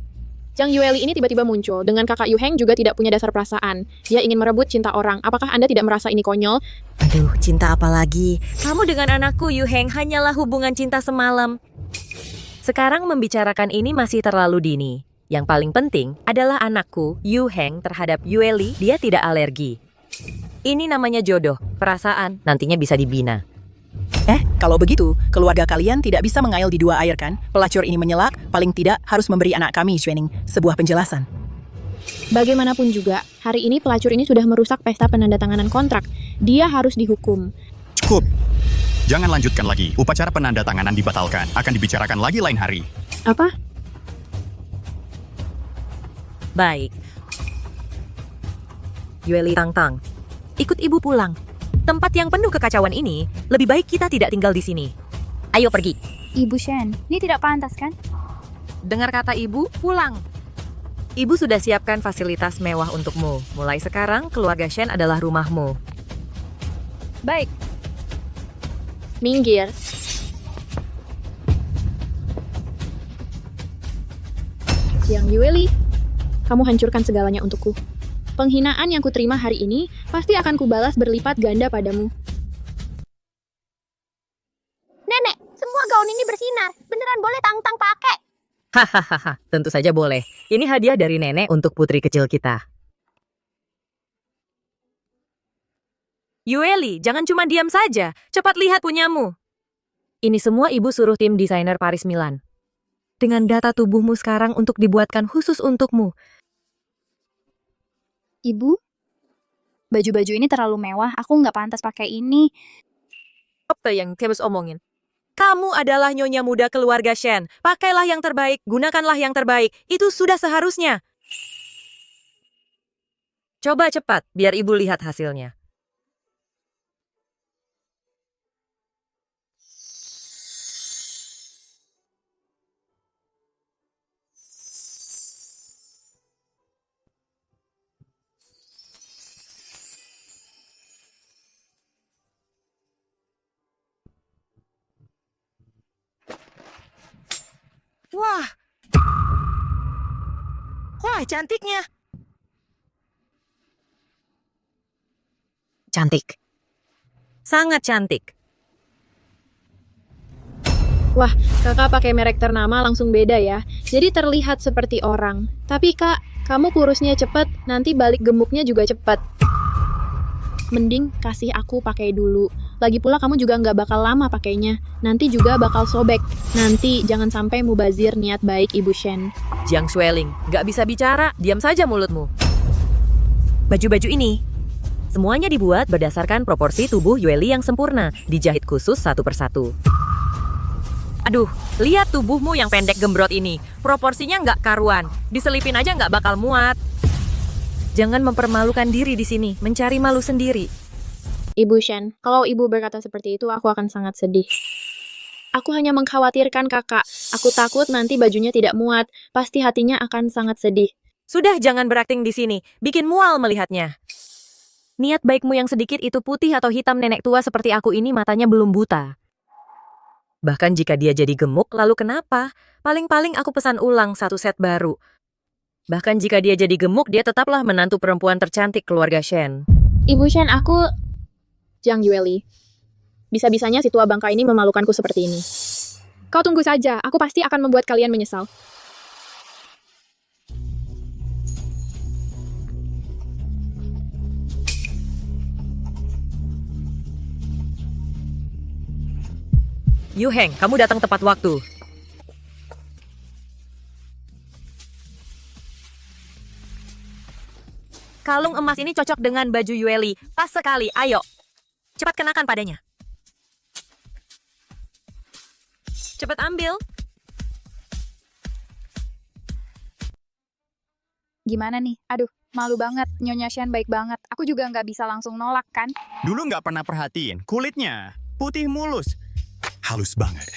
Jiang Yueli ini tiba-tiba muncul. Dengan kakak Yu Heng juga tidak punya dasar perasaan. Dia ingin merebut cinta orang. Apakah Anda tidak merasa ini konyol? Aduh, cinta apa lagi? Kamu dengan anakku Yu Heng hanyalah hubungan cinta semalam. Sekarang membicarakan ini masih terlalu dini. Yang paling penting adalah anakku Yu Heng terhadap Yueli, dia tidak alergi. Ini namanya jodoh, perasaan, nantinya bisa dibina. Kalau begitu, keluarga kalian tidak bisa mengail di dua air kan? Pelacur ini menyelak, paling tidak harus memberi anak kami, Xuening, sebuah penjelasan. Bagaimanapun juga, hari ini pelacur ini sudah merusak pesta penandatanganan kontrak. Dia harus dihukum. Cukup. Jangan lanjutkan lagi. Upacara penandatanganan dibatalkan. Akan dibicarakan lagi lain hari. Apa? Baik. Yueli Tangtang, ikut ibu pulang. Tempat yang penuh kekacauan ini, lebih baik kita tidak tinggal di sini. Ayo pergi. Ibu Shen, ini tidak pantas kan? Dengar kata ibu, pulang. Ibu sudah siapkan fasilitas mewah untukmu. Mulai sekarang, keluarga Shen adalah rumahmu. Baik. Minggir. Jiang Yueli, kamu hancurkan segalanya untukku. Penghinaan yang kuterima hari ini pasti akan kubalas berlipat ganda padamu. Nenek, semua gaun ini bersinar. Beneran boleh Tangtang pakai? Hahaha, tentu saja boleh. Ini hadiah dari nenek untuk putri kecil kita. Yueli, jangan cuma diam saja. Cepat lihat punyamu. Ini semua ibu suruh tim desainer Paris Milan. Dengan data tubuhmu sekarang untuk dibuatkan khusus untukmu. Ibu, baju-baju ini terlalu mewah. Aku nggak pantas pakai ini. Apa yang Kebes omongin? Kamu adalah nyonya muda keluarga Shen. Pakailah yang terbaik, gunakanlah yang terbaik. Itu sudah seharusnya. Coba cepat, biar ibu lihat hasilnya. Wah, cantiknya. Cantik. Sangat cantik. Wah, kakak pakai merek ternama langsung beda ya. Jadi terlihat seperti orang. Tapi kak, kamu kurusnya cepet, nanti balik gemuknya juga cepet. Mending kasih aku pakai dulu. Lagi pula kamu juga nggak bakal lama pakainya. Nanti juga bakal sobek. Nanti jangan sampai mubazir niat baik Ibu Shen. Jiang Xueling, nggak bisa bicara, diam saja mulutmu. Baju-baju ini, semuanya dibuat berdasarkan proporsi tubuh Yueli yang sempurna, dijahit khusus satu persatu. Aduh, lihat tubuhmu yang pendek gembrot ini. Proporsinya nggak karuan, diselipin aja nggak bakal muat. Jangan mempermalukan diri di sini, mencari malu sendiri. Ibu Shen, kalau ibu berkata seperti itu, aku akan sangat sedih. Aku hanya mengkhawatirkan kakak. Aku takut nanti bajunya tidak muat. Pasti hatinya akan sangat sedih. Sudah, jangan berakting di sini. Bikin mual melihatnya. Niat baikmu yang sedikit itu putih atau hitam, nenek tua seperti aku ini matanya belum buta. Bahkan jika dia jadi gemuk, lalu kenapa? Paling-paling aku pesan ulang satu set baru. Bahkan jika dia jadi gemuk, dia tetaplah menantu perempuan tercantik keluarga Shen. Ibu Shen, aku... Jiang Yueli. Bisa-bisanya si tua bangka ini memalukanku seperti ini. Kau tunggu saja, aku pasti akan membuat kalian menyesal. Yu Heng, kamu datang tepat waktu. Kalung emas ini cocok dengan baju Yueli. Pas sekali, ayo. Cepat kenakan padanya. Cepat ambil. Gimana nih? Aduh, malu banget. Nyonya Shen baik banget. Aku juga nggak bisa langsung nolak kan? Dulu nggak pernah perhatiin. Kulitnya putih mulus. Halus banget.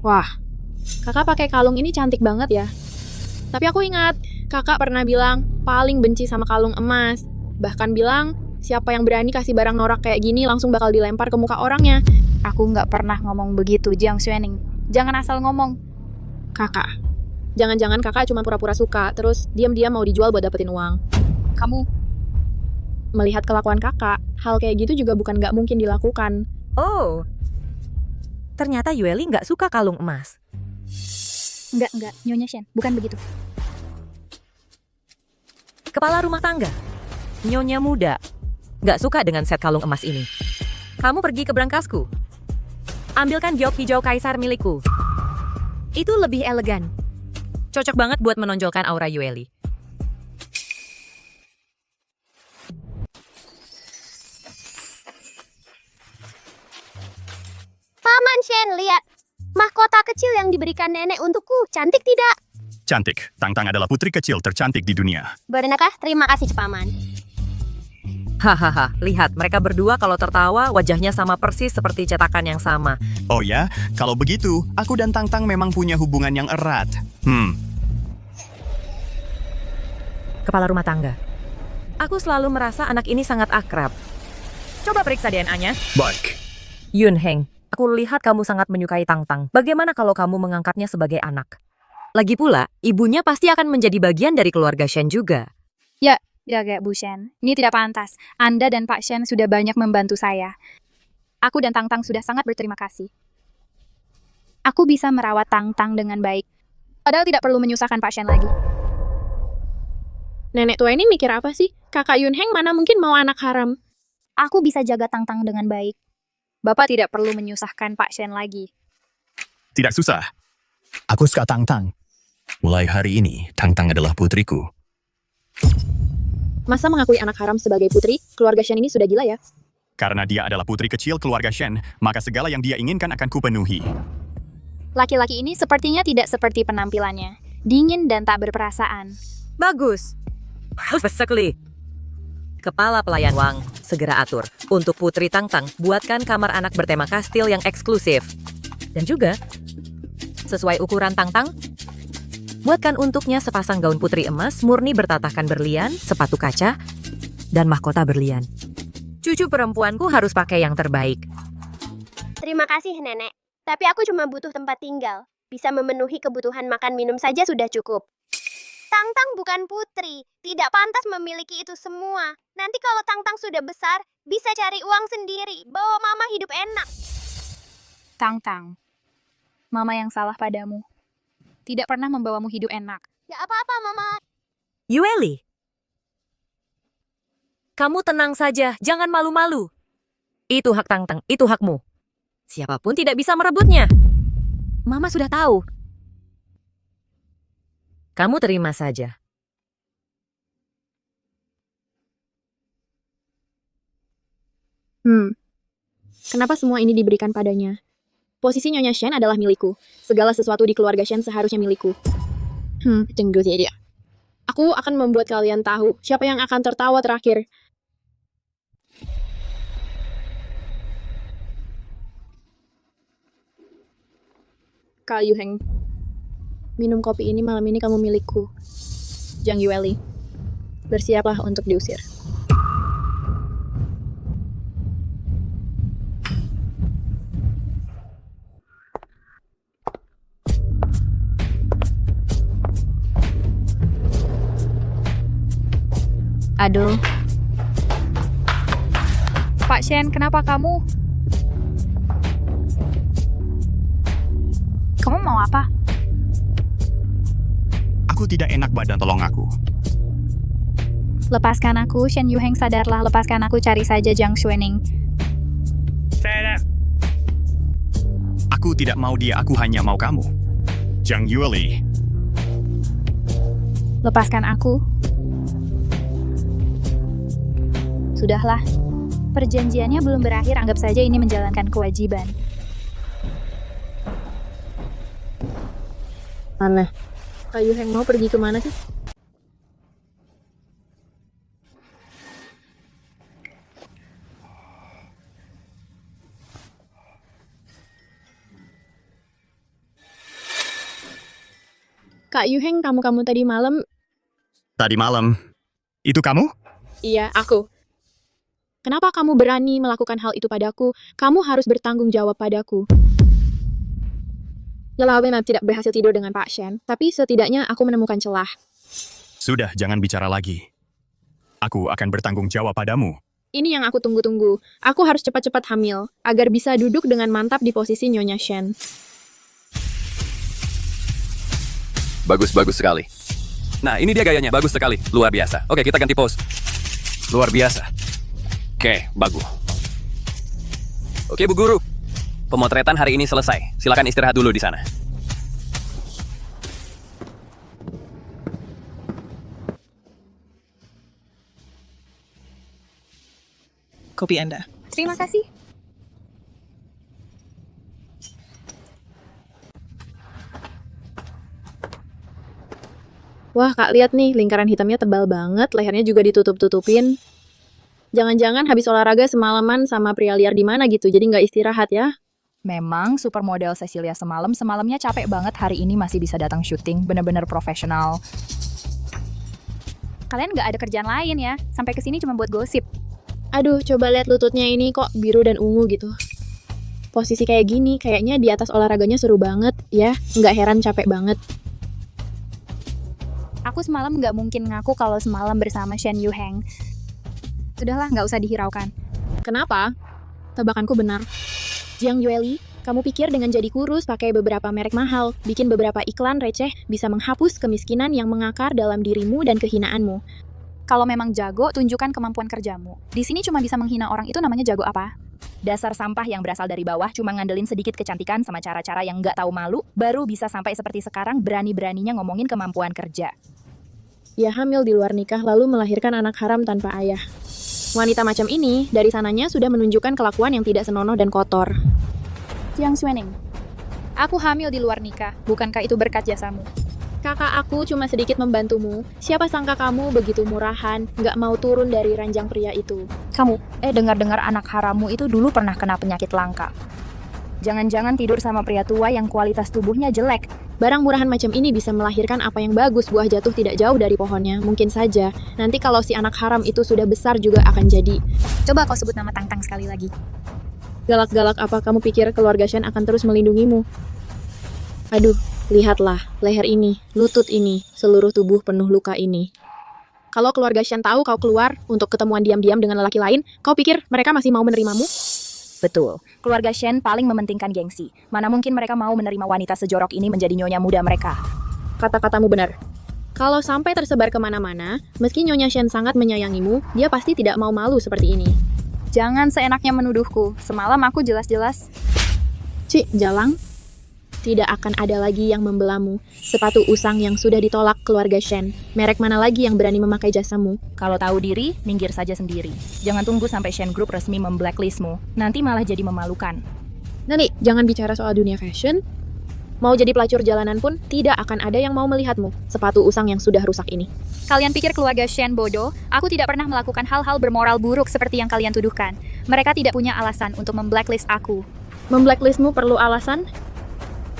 Wah, kakak pakai kalung ini cantik banget ya. Tapi aku ingat, kakak pernah bilang paling benci sama kalung emas. Bahkan bilang, siapa yang berani kasih barang norak kayak gini langsung bakal dilempar ke muka orangnya. Aku nggak pernah ngomong begitu, Jiang Xuening. Jangan asal ngomong. Kakak, jangan-jangan kakak cuma pura-pura suka, terus diam-diam mau dijual buat dapetin uang. Kamu Melihat kelakuan kakak, hal kayak gitu juga bukan nggak mungkin dilakukan. Oh, ternyata Yueli nggak suka kalung emas. Enggak, Nyonya Shen, bukan begitu. Kepala rumah tangga, nyonya muda, nggak suka dengan set kalung emas ini. Kamu pergi ke berangkasku. Ambilkan giok hijau kaisar milikku. Itu lebih elegan. Cocok banget buat menonjolkan aura Yueli. Paman Shen, lihat. Mahkota kecil yang diberikan nenek untukku. Cantik tidak? Cantik. Tangtang adalah putri kecil tercantik di dunia. Benarkah? Terima kasih, Paman. Hahaha, lihat mereka berdua kalau tertawa wajahnya sama persis seperti cetakan yang sama. Oh ya, kalau begitu, aku dan Tangtang memang punya hubungan yang erat. Kepala rumah tangga. Aku selalu merasa anak ini sangat akrab. Coba periksa DNA-nya. Baik. Yun Heng, aku lihat kamu sangat menyukai Tangtang. Bagaimana kalau kamu mengangkatnya sebagai anak? Lagi pula, ibunya pasti akan menjadi bagian dari keluarga Shen juga. Ya, Bu Shen. Ini tidak pantas. Anda dan Pak Shen sudah banyak membantu saya. Aku dan Tangtang sudah sangat berterima kasih. Aku bisa merawat Tangtang dengan baik. Padahal tidak perlu menyusahkan Pak Shen lagi. Nenek tua ini mikir apa sih? Kakak Yun Heng mana mungkin mau anak haram? Aku bisa jaga Tangtang dengan baik. Bapak tidak perlu menyusahkan Pak Shen lagi. Tidak susah. Aku suka Tangtang. Mulai hari ini, Tangtang adalah putriku. Masa mengakui anak haram sebagai putri? Keluarga Shen ini sudah gila ya? Karena dia adalah putri kecil keluarga Shen, maka segala yang dia inginkan akan kupenuhi. Laki-laki ini sepertinya tidak seperti penampilannya. Dingin dan tak berperasaan. Bagus. Bagus sekali. Kepala pelayan Wang, segera atur. Untuk Putri Tangtang, buatkan kamar anak bertema kastil yang eksklusif. Dan juga, sesuai ukuran Tangtang, buatkan untuknya sepasang gaun putri emas murni bertatahkan berlian, sepatu kaca, dan mahkota berlian. Cucu perempuanku harus pakai yang terbaik. Terima kasih, Nenek. Tapi aku cuma butuh tempat tinggal. Bisa memenuhi kebutuhan makan minum saja sudah cukup. Tangtang bukan putri. Tidak pantas memiliki itu semua. Nanti kalau Tangtang sudah besar, bisa cari uang sendiri. Bawa mama hidup enak. Tangtang, Mama yang salah padamu. Tidak pernah membawamu hidup enak. Gak apa-apa, Mama. Yueli, kamu tenang saja, jangan malu-malu. Itu hak Tangtang, itu hakmu. Siapapun tidak bisa merebutnya. Mama sudah tahu. Kamu terima saja. Kenapa semua ini diberikan padanya? Posisi Nyonya Shen adalah milikku. Segala sesuatu di keluarga Shen seharusnya milikku. Tunggu saja. Aku akan membuat kalian tahu siapa yang akan tertawa terakhir. Kak Yu Heng, minum kopi ini malam ini kamu milikku. Jiang Yueli, bersiaplah untuk diusir. Aduh. Pak Shen, kenapa kamu? Kamu mau apa? Aku tidak enak badan, tolong aku. Lepaskan aku, Shen Yuheng, sadarlah. Lepaskan aku, cari saja Jiang Xuening. Aku tidak mau dia, aku hanya mau kamu. Jiang Yueli. Lepaskan aku. Sudahlah. Perjanjiannya belum berakhir, anggap saja ini menjalankan kewajiban. Aneh. Kak Yuheng mau pergi kemana sih? Kak Yuheng, kamu tadi malam... Tadi malam. Itu kamu? Iya, aku. Kenapa kamu berani melakukan hal itu padaku? Kamu harus bertanggung jawab padaku. Yalah, memang tidak berhasil tidur dengan Pak Shen, tapi setidaknya aku menemukan celah. Sudah, jangan bicara lagi. Aku akan bertanggung jawab padamu. Ini yang aku tunggu-tunggu. Aku harus cepat-cepat hamil, agar bisa duduk dengan mantap di posisi Nyonya Shen. Bagus sekali. Nah, ini dia gayanya. Bagus sekali. Luar biasa. Oke, kita ganti pose. Luar biasa. Oke, bagus. Oke, Bu Guru. Pemotretan hari ini selesai. Silakan istirahat dulu di sana. Kopi Anda. Terima kasih. Wah, Kak, lihat nih, lingkaran hitamnya tebal banget, lehernya juga ditutup-tutupin. Jangan-jangan habis olahraga semalaman sama pria liar di mana gitu, jadi nggak istirahat ya? Memang supermodel Cecilia semalamnya capek banget, hari ini masih bisa datang syuting, bener-bener profesional. Kalian nggak ada kerjaan lain ya? Sampai kesini cuma buat gosip. Aduh, coba lihat lututnya ini kok biru dan ungu gitu. Posisi kayak gini, kayaknya di atas olahraganya seru banget, ya. Nggak heran capek banget. Aku semalam nggak mungkin ngaku kalau semalam bersama Shen Yuheng. Sudahlah, nggak usah dihiraukan. Kenapa? Tebakanku benar. Jiang Yueli, kamu pikir dengan jadi kurus, pakai beberapa merek mahal, bikin beberapa iklan receh, bisa menghapus kemiskinan yang mengakar dalam dirimu dan kehinaanmu. Kalau memang jago, tunjukkan kemampuan kerjamu. Di sini cuma bisa menghina orang, itu namanya jago apa? Dasar sampah yang berasal dari bawah, cuma ngandelin sedikit kecantikan sama cara-cara yang nggak tahu malu, baru bisa sampai seperti sekarang berani-beraninya ngomongin kemampuan kerja. Ia hamil di luar nikah lalu melahirkan anak haram tanpa ayah. Wanita macam ini, dari sananya sudah menunjukkan kelakuan yang tidak senonoh dan kotor. Jiang Xuening, aku hamil di luar nikah. Bukankah itu berkat jasamu? Kakak aku cuma sedikit membantumu. Siapa sangka kamu begitu murahan, nggak mau turun dari ranjang pria itu. Kamu, dengar-dengar anak harammu itu dulu pernah kena penyakit langka. Jangan-jangan tidur sama pria tua yang kualitas tubuhnya jelek. Barang murahan macam ini bisa melahirkan apa yang bagus, buah jatuh tidak jauh dari pohonnya. Mungkin saja, nanti kalau si anak haram itu sudah besar juga akan jadi. Coba kau sebut nama Tang Tang sekali lagi. Galak-galak apa kamu pikir keluarga Shen akan terus melindungimu? Aduh, lihatlah, leher ini, lutut ini, seluruh tubuh penuh luka ini. Kalau keluarga Shen tahu kau keluar untuk ketemuan diam-diam dengan lelaki lain, kau pikir mereka masih mau menerimamu? Betul, keluarga Shen paling mementingkan gengsi. Mana mungkin mereka mau menerima wanita sejorok ini menjadi nyonya muda mereka. Kata-katamu benar. Kalau sampai tersebar kemana-mana, meski Nyonya Shen sangat menyayangimu, dia pasti tidak mau malu seperti ini. Jangan seenaknya menuduhku. Semalam aku jelas-jelas... Cik, Jalang. Tidak akan ada lagi yang membelamu. Sepatu usang yang sudah ditolak keluarga Shen. Merek mana lagi yang berani memakai jasamu? Kalau tahu diri, minggir saja sendiri. Jangan tunggu sampai Shen Group resmi memblacklistmu. Nanti malah jadi memalukan. Nanti, jangan bicara soal dunia fashion. Mau jadi pelacur jalanan pun, tidak akan ada yang mau melihatmu. Sepatu usang yang sudah rusak ini. Kalian pikir keluarga Shen bodoh? Aku tidak pernah melakukan hal-hal bermoral buruk seperti yang kalian tuduhkan. Mereka tidak punya alasan untuk memblacklist aku. Memblacklistmu perlu alasan?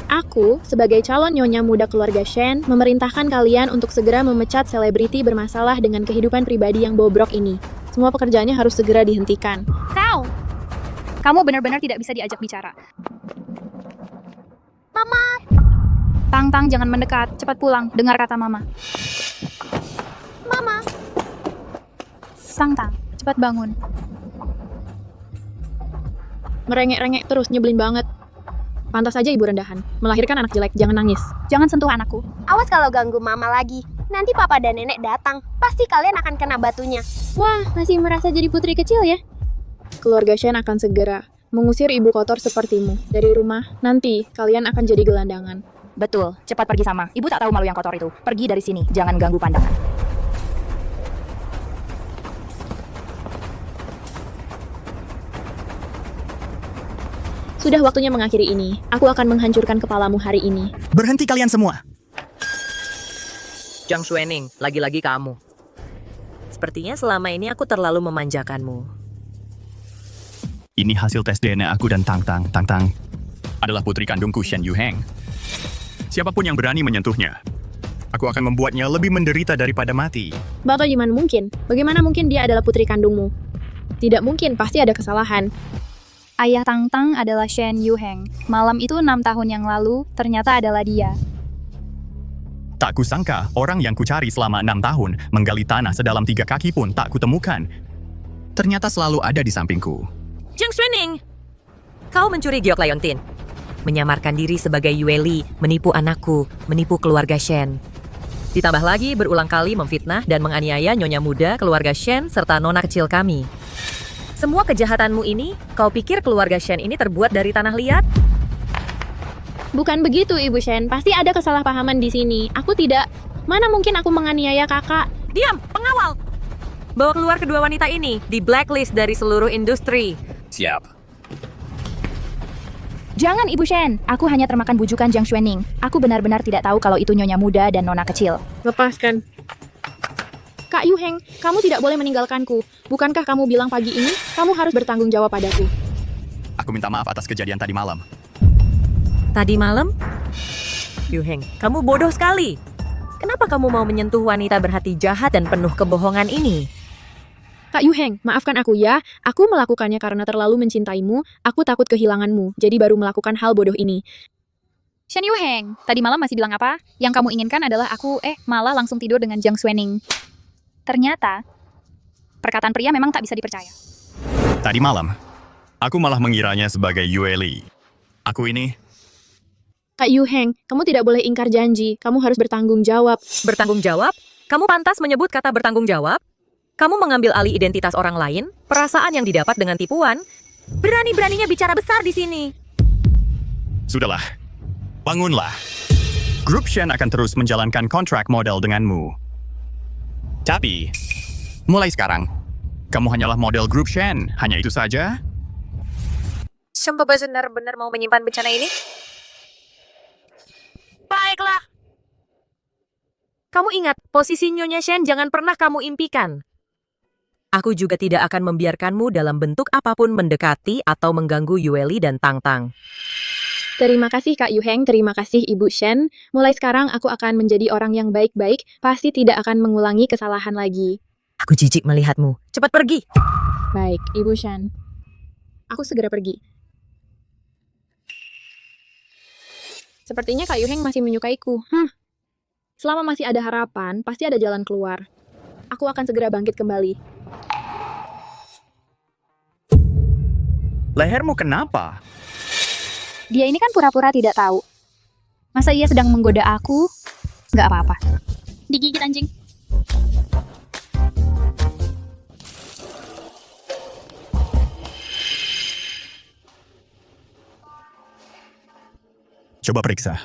Aku, sebagai calon nyonya muda keluarga Shen, memerintahkan kalian untuk segera memecat selebriti bermasalah dengan kehidupan pribadi yang bobrok ini. Semua pekerjaannya harus segera dihentikan. Kamu benar-benar tidak bisa diajak bicara. Mama! Tang Tang, jangan mendekat. Cepat pulang. Dengar kata Mama. Mama! Tang Tang, cepat bangun. Merengek-rengek terus, nyebelin banget. Pantas saja ibu rendahan. Melahirkan anak jelek, jangan nangis. Jangan sentuh anakku. Awas kalau ganggu mama lagi. Nanti papa dan nenek datang. Pasti kalian akan kena batunya. Wah, masih merasa jadi putri kecil ya? Keluarga Shen akan segera mengusir ibu kotor sepertimu dari rumah. Nanti kalian akan jadi gelandangan. Betul, cepat pergi sama. Ibu tak tahu malu yang kotor itu. Pergi dari sini, jangan ganggu pandangan. Sudah waktunya mengakhiri ini. Aku akan menghancurkan kepalamu hari ini. Berhenti kalian semua. Jiang Xuening, lagi-lagi kamu. Sepertinya selama ini aku terlalu memanjakanmu. Ini hasil tes DNA aku dan Tang Tang. Tang Tang adalah putri kandungku Shen Yuheng. Siapapun yang berani menyentuhnya, aku akan membuatnya lebih menderita daripada mati. Bagaimana mungkin? Bagaimana mungkin dia adalah putri kandungmu? Tidak mungkin, pasti ada kesalahan. Ayah Tang Tang adalah Shen Yuheng. Malam itu 6 tahun yang lalu, ternyata adalah dia. Tak kusangka orang yang kucari selama 6 tahun menggali tanah sedalam 3 kaki pun tak kutemukan. Ternyata selalu ada di sampingku. Jiang Xuening, kau mencuri giok Leontin. Menyamarkan diri sebagai Yueli, menipu anakku, menipu keluarga Shen. Ditambah lagi berulang kali memfitnah dan menganiaya nyonya muda keluarga Shen serta nona kecil kami. Semua kejahatanmu ini, kau pikir keluarga Shen ini terbuat dari tanah liat? Bukan begitu, Ibu Shen. Pasti ada kesalahpahaman di sini. Aku tidak. Mana mungkin aku menganiaya kakak? Diam, pengawal! Bawa keluar kedua wanita ini, di blacklist dari seluruh industri. Siap. Jangan Ibu Shen, aku hanya termakan bujukan Jiang Xuening. Aku benar-benar tidak tahu kalau itu nyonya muda dan nona kecil. Lepaskan. Kak Yuheng, kamu tidak boleh meninggalkanku. Bukankah kamu bilang pagi ini, kamu harus bertanggung jawab padaku? Aku minta maaf atas kejadian tadi malam. Tadi malam? Yuheng, kamu bodoh sekali. Kenapa kamu mau menyentuh wanita berhati jahat dan penuh kebohongan ini? Kak Yuheng, maafkan aku ya. Aku melakukannya karena terlalu mencintaimu. Aku takut kehilanganmu, jadi baru melakukan hal bodoh ini. Shen Yuheng, tadi malam masih bilang apa? Yang kamu inginkan adalah aku, malah langsung tidur dengan Jiang Xuening. Ternyata, perkataan pria memang tak bisa dipercaya. Tadi malam, aku malah mengiranya sebagai Yueli. Aku ini... Kak Yuheng, kamu tidak boleh ingkar janji. Kamu harus bertanggung jawab. Bertanggung jawab? Kamu pantas menyebut kata bertanggung jawab? Kamu mengambil alih identitas orang lain, perasaan yang didapat dengan tipuan. Berani-beraninya bicara besar di sini. Sudahlah, bangunlah. Grup Shen akan terus menjalankan kontrak model denganmu. Tapi, mulai sekarang, kamu hanyalah model grup Shen. Hanya itu saja. Sumpah benar-benar mau menyimpan bencana ini? Baiklah. Kamu ingat, posisi Nyonya Shen jangan pernah kamu impikan. Aku juga tidak akan membiarkanmu dalam bentuk apapun mendekati atau mengganggu Yueli dan Tang Tang. Terima kasih Kak Yuheng, terima kasih Ibu Shen. Mulai sekarang aku akan menjadi orang yang baik-baik, pasti tidak akan mengulangi kesalahan lagi. Aku jijik melihatmu. Cepat pergi. Baik, Ibu Shen. Aku segera pergi. Sepertinya Kak Yuheng masih menyukaiku. Selama masih ada harapan, pasti ada jalan keluar. Aku akan segera bangkit kembali. Lehermu kenapa? Dia ini kan pura-pura tidak tahu. Masa ia sedang menggoda aku? Nggak apa-apa. Digigit anjing. Coba periksa.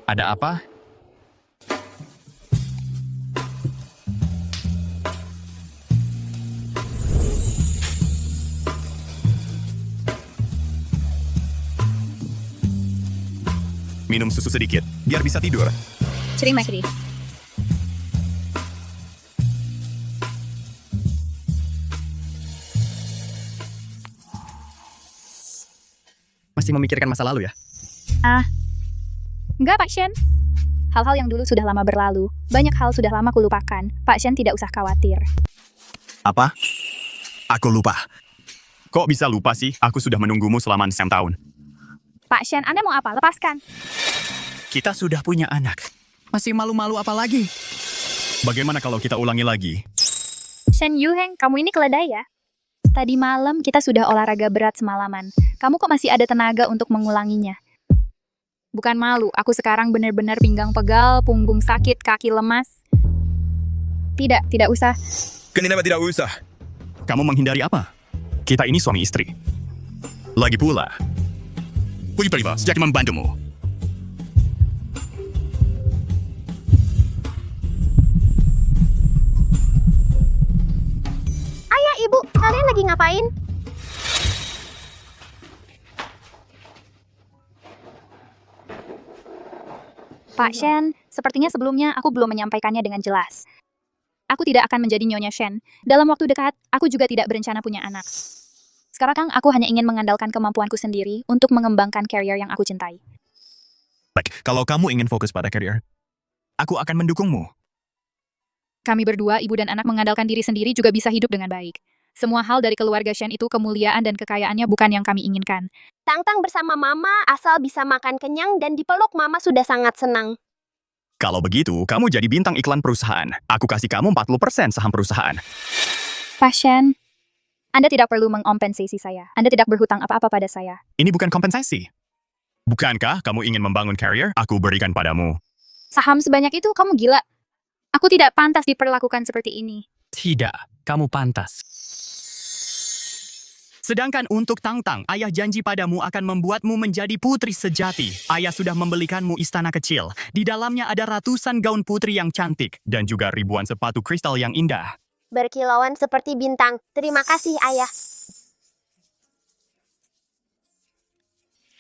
Ada apa? Minum susu sedikit, biar bisa tidur. Terima kasih. Masih memikirkan masa lalu ya? Enggak, Pak Shen. Hal-hal yang dulu sudah lama berlalu. Banyak hal sudah lama kulupakan. Pak Shen tidak usah khawatir. Apa? Aku lupa. Kok bisa lupa sih? Aku sudah menunggumu selama 6 tahun. Pak Shen, Anda mau apa? Lepaskan. Kita sudah punya anak. Masih malu-malu apa lagi? Bagaimana kalau kita ulangi lagi? Shen Yuheng, kamu ini keledai ya? Tadi malam kita sudah olahraga berat semalaman. Kamu kok masih ada tenaga untuk mengulanginya? Bukan malu, aku sekarang benar-benar pinggang pegal, punggung sakit, kaki lemas. Tidak usah. Kenapa tidak usah? Kamu menghindari apa? Kita ini suami istri. Lagi pula, Puji Priva sejak membantumu. Ayah, ibu, kalian lagi ngapain? Pak Shen, sepertinya sebelumnya aku belum menyampaikannya dengan jelas. Aku tidak akan menjadi Nyonya Shen. Dalam waktu dekat, aku juga tidak berencana punya anak. Sekarang aku hanya ingin mengandalkan kemampuanku sendiri untuk mengembangkan karier yang aku cintai. Baik, kalau kamu ingin fokus pada karier, aku akan mendukungmu. Kami berdua, ibu dan anak mengandalkan diri sendiri juga bisa hidup dengan baik. Semua hal dari keluarga Shen itu kemuliaan dan kekayaannya bukan yang kami inginkan. Tang-Tang bersama Mama asal bisa makan kenyang dan dipeluk Mama sudah sangat senang. Kalau begitu, kamu jadi bintang iklan perusahaan. Aku kasih kamu 40% saham perusahaan. Pak Shen, Anda tidak perlu mengompensasi saya. Anda tidak berhutang apa-apa pada saya. Ini bukan kompensasi. Bukankah kamu ingin membangun karier? Aku berikan padamu. Saham sebanyak itu, kamu gila. Aku tidak pantas diperlakukan seperti ini. Tidak, kamu pantas. Sedangkan untuk Tang-Tang, ayah janji padamu akan membuatmu menjadi putri sejati. Ayah sudah membelikanmu istana kecil. Di dalamnya ada ratusan gaun putri yang cantik dan juga ribuan sepatu kristal yang indah. Berkilauan seperti bintang. Terima kasih, Ayah.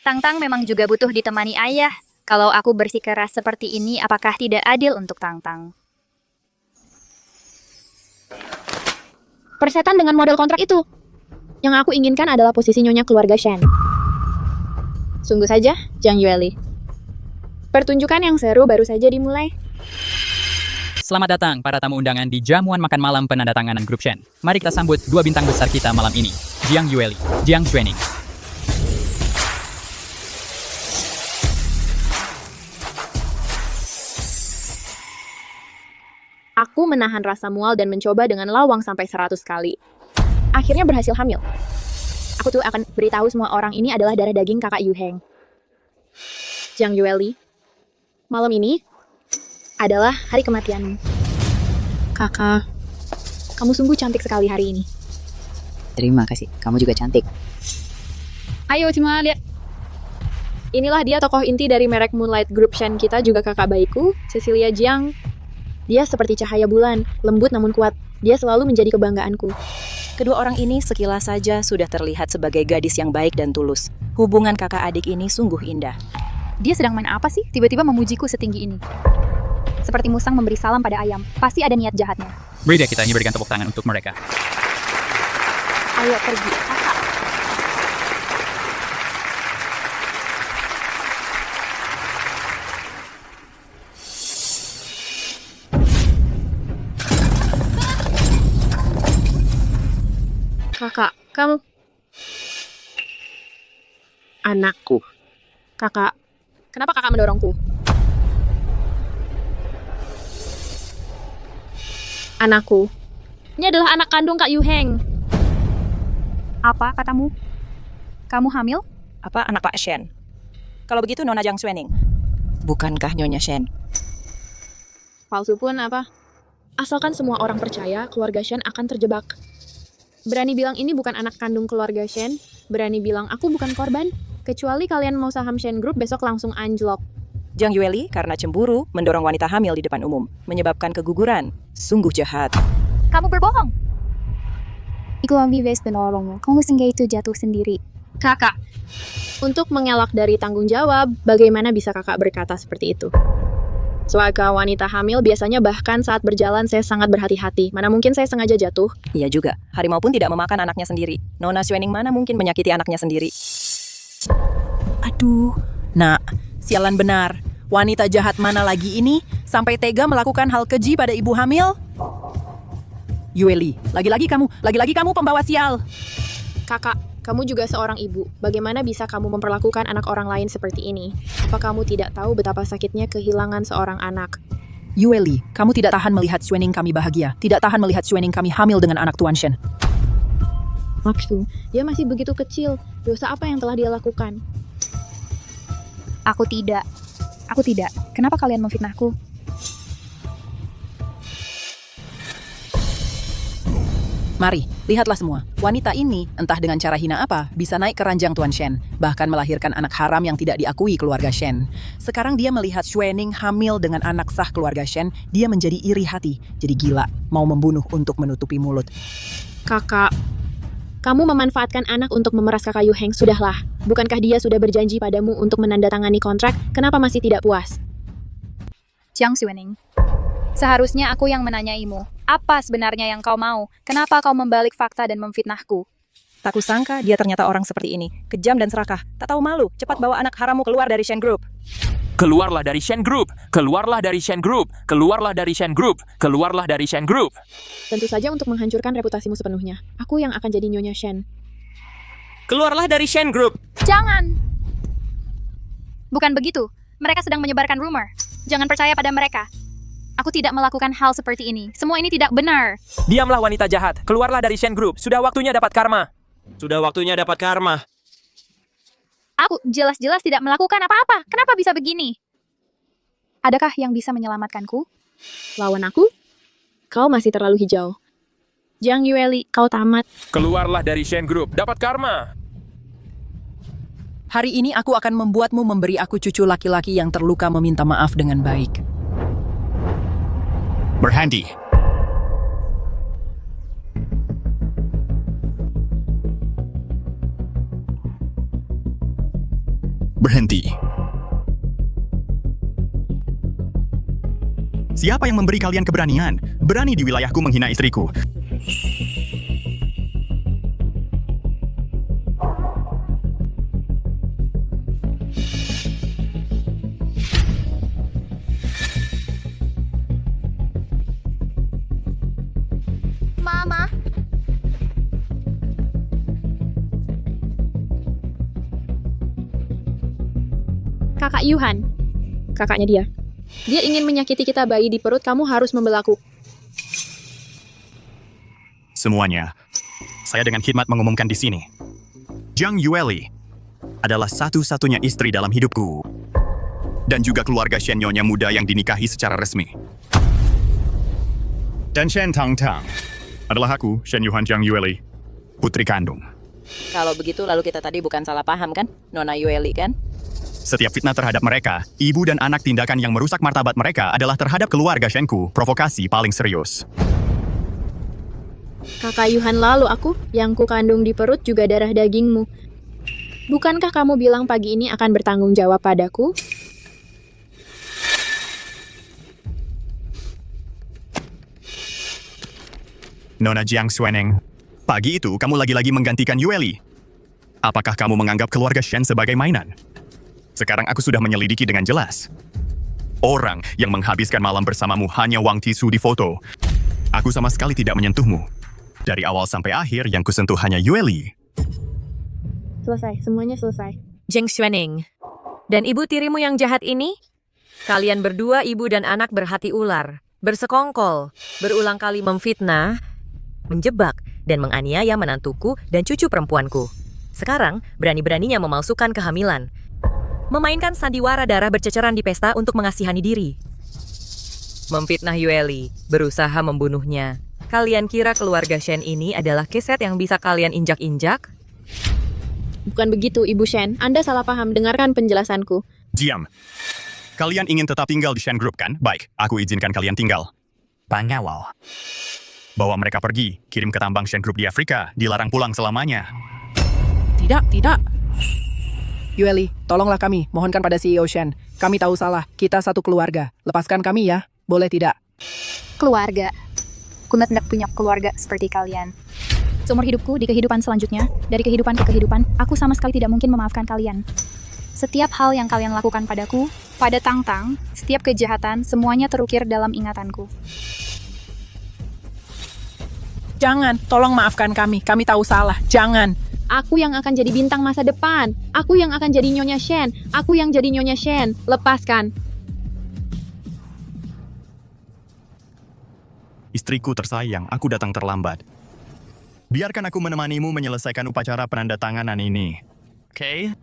Tang-Tang memang juga butuh ditemani ayah. Kalau aku bersikeras seperti ini, apakah tidak adil untuk Tang-Tang? Persetan dengan model kontrak itu. Yang aku inginkan adalah posisi nyonya keluarga Shen. Sungguh saja, Jiang Yueli. Pertunjukan yang seru baru saja dimulai. Selamat datang para tamu undangan di jamuan makan malam penandatanganan grup Shen. Mari kita sambut dua bintang besar kita malam ini, Jiang Yueli, Jiang Xuening. Aku menahan rasa mual dan mencoba dengan lawang sampai 100 kali. Akhirnya berhasil hamil. Aku tuh akan beritahu semua orang ini adalah darah daging kakak Yu Heng. Jiang Yueli, malam ini adalah hari kematianmu. Kakak, kamu sungguh cantik sekali hari ini. Terima kasih, kamu juga cantik. Ayo cuma lihat. Inilah dia tokoh inti dari merek Moonlight Group Shen kita, juga kakak baikku, Cecilia Jiang. Dia seperti cahaya bulan, lembut namun kuat. Dia selalu menjadi kebanggaanku. Kedua orang ini sekilas saja sudah terlihat sebagai gadis yang baik dan tulus. Hubungan kakak adik ini sungguh indah. Dia sedang main apa sih? Tiba-tiba memujiku setinggi ini. Seperti musang memberi salam pada ayam. Pasti ada niat jahatnya. Beri deh kita ini berikan tepuk tangan untuk mereka. Ayo pergi, kakak. Kakak, kamu... Anakku. Kakak, kenapa kakak mendorongku? Anakku. Ini adalah anak kandung Kak Yu Heng. Apa katamu? Kamu hamil? Apa anak Pak Shen? Kalau begitu Nona Jiang Xuening. Bukankah Nyonya Shen? Palsu pun apa? Asalkan semua orang percaya, keluarga Shen akan terjebak. Berani bilang ini bukan anak kandung keluarga Shen, berani bilang aku bukan korban, kecuali kalian mau saham Shen Group besok langsung anjlok. Jiang Yueli karena cemburu mendorong wanita hamil di depan umum, menyebabkan keguguran. Sungguh jahat. Kamu berbohong. Iku ambibes penolongmu, kamu sengaja itu jatuh sendiri. Kakak, untuk mengelak dari tanggung jawab, bagaimana bisa kakak berkata seperti itu? Sebagai wanita hamil, biasanya bahkan saat berjalan saya sangat berhati-hati. Mana mungkin saya sengaja jatuh? Iya juga, harimau pun tidak memakan anaknya sendiri. Nona Xuening mana mungkin menyakiti anaknya sendiri? Aduh, nak, sialan benar. Wanita jahat mana lagi ini sampai tega melakukan hal keji pada ibu hamil? Yueli, lagi-lagi kamu pembawa sial. Kakak, kamu juga seorang ibu. Bagaimana bisa kamu memperlakukan anak orang lain seperti ini? Apa kamu tidak tahu betapa sakitnya kehilangan seorang anak? Yueli, kamu tidak tahan melihat Xuening kami bahagia. Tidak tahan melihat Xuening kami hamil dengan anak Tuan Shen. Maksu, dia masih begitu kecil. Dosa apa yang telah dia lakukan? Aku tidak. Aku tidak. Kenapa kalian memfitnahku? Mari, lihatlah semua. Wanita ini, entah dengan cara hina apa, bisa naik ke ranjang Tuan Shen, bahkan melahirkan anak haram yang tidak diakui keluarga Shen. Sekarang dia melihat Xuening hamil dengan anak sah keluarga Shen, dia menjadi iri hati, jadi gila, mau membunuh untuk menutupi mulut. Kakak, kamu memanfaatkan anak untuk memeras kakak Yu Heng. Sudahlah, bukankah dia sudah berjanji padamu untuk menandatangani kontrak? Kenapa masih tidak puas? Jiang Xuening. Seharusnya aku yang menanyaimu. Apa sebenarnya yang kau mau? Kenapa kau membalik fakta dan memfitnahku? Tak kusangka dia ternyata orang seperti ini. Kejam dan serakah. Tak tahu malu. Cepat bawa anak harammu keluar dari Shen Group. Keluarlah dari Shen Group. Keluarlah dari Shen Group. Keluarlah dari Shen Group. Keluarlah dari Shen Group. Tentu saja untuk menghancurkan reputasimu sepenuhnya. Aku yang akan jadi Nyonya Shen. Keluarlah dari Shen Group. Jangan! Bukan begitu. Mereka sedang menyebarkan rumor. Jangan percaya pada mereka. Aku tidak melakukan hal seperti ini. Semua ini tidak benar. Diamlah wanita jahat. Keluarlah dari Shen Group. Sudah waktunya dapat karma. Sudah waktunya dapat karma. Aku jelas-jelas tidak melakukan apa-apa. Kenapa bisa begini? Adakah yang bisa menyelamatkanku? Lawan aku? Kau masih terlalu hijau. Jiang Yueli, kau tamat. Keluarlah dari Shen Group. Dapat karma. Hari ini aku akan membuatmu memberi aku cucu laki-laki yang terluka meminta maaf dengan baik. Berhenti. Berhenti. Siapa yang memberi kalian keberanian? Berani di wilayahku menghina istriku. Mama, Kakak Yuhan. Kakaknya dia. Dia ingin menyakiti kita bayi di perut, kamu harus membelaku. Semuanya, saya dengan khidmat mengumumkan di sini. Jiang Yueli adalah satu-satunya istri dalam hidupku. Dan juga keluarga Shen Nyonya muda yang dinikahi secara resmi. Dan Shen Tangtang adalah aku, Shen Yuhan Jiang Yueli, putri kandung. Kalau begitu, lalu kita tadi bukan salah paham kan? Nona Yueli kan? Setiap fitnah terhadap mereka, ibu dan anak tindakan yang merusak martabat mereka adalah terhadap keluarga Shenku, provokasi paling serius. Kakak Yuhan, lalu aku, yang ku kandung di perut juga darah dagingmu. Bukankah kamu bilang pagi ini akan bertanggung jawab padaku? Nona Jiang Xuening, pagi itu kamu lagi-lagi menggantikan Yueli. Apakah kamu menganggap keluarga Shen sebagai mainan? Sekarang aku sudah menyelidiki dengan jelas. Orang yang menghabiskan malam bersamamu hanya Wang Tisu di foto. Aku sama sekali tidak menyentuhmu. Dari awal sampai akhir yang kusentuh hanya Yueli. Selesai, semuanya selesai. Jiang Xuening. Dan ibu tirimu yang jahat ini? Kalian berdua ibu dan anak berhati ular, bersekongkol, berulang kali memfitnah, menjebak, dan menganiaya menantuku dan cucu perempuanku. Sekarang, berani-beraninya memalsukan kehamilan. Memainkan sandiwara darah berceceran di pesta untuk mengasihani diri. Memfitnah Yueli, berusaha membunuhnya. Kalian kira keluarga Shen ini adalah keset yang bisa kalian injak-injak? Bukan begitu, Ibu Shen. Anda salah paham. Dengarkan penjelasanku. Diam. Kalian ingin tetap tinggal di Shen Group kan? Baik, aku izinkan kalian tinggal. Pengawal. Bawa mereka pergi, kirim ke tambang Shen Group di Afrika, dilarang pulang selamanya. Tidak, tidak. Yueli, tolonglah kami, mohonkan pada CEO Shen. Kami tahu salah, kita satu keluarga. Lepaskan kami ya, boleh tidak? Keluarga. Ku tidak punya keluarga seperti kalian. Seumur hidupku, di kehidupan selanjutnya, dari kehidupan ke kehidupan, aku sama sekali tidak mungkin memaafkan kalian. Setiap hal yang kalian lakukan padaku, pada Tangtang, setiap kejahatan, semuanya terukir dalam ingatanku. Jangan, tolong maafkan kami tahu salah, jangan. Aku yang akan jadi bintang masa depan. Aku yang akan jadi Nyonya Shen. Aku yang jadi Nyonya Shen. Lepaskan. Istriku tersayang, aku datang terlambat. Biarkan aku menemanimu menyelesaikan upacara penandatanganan ini. Oke?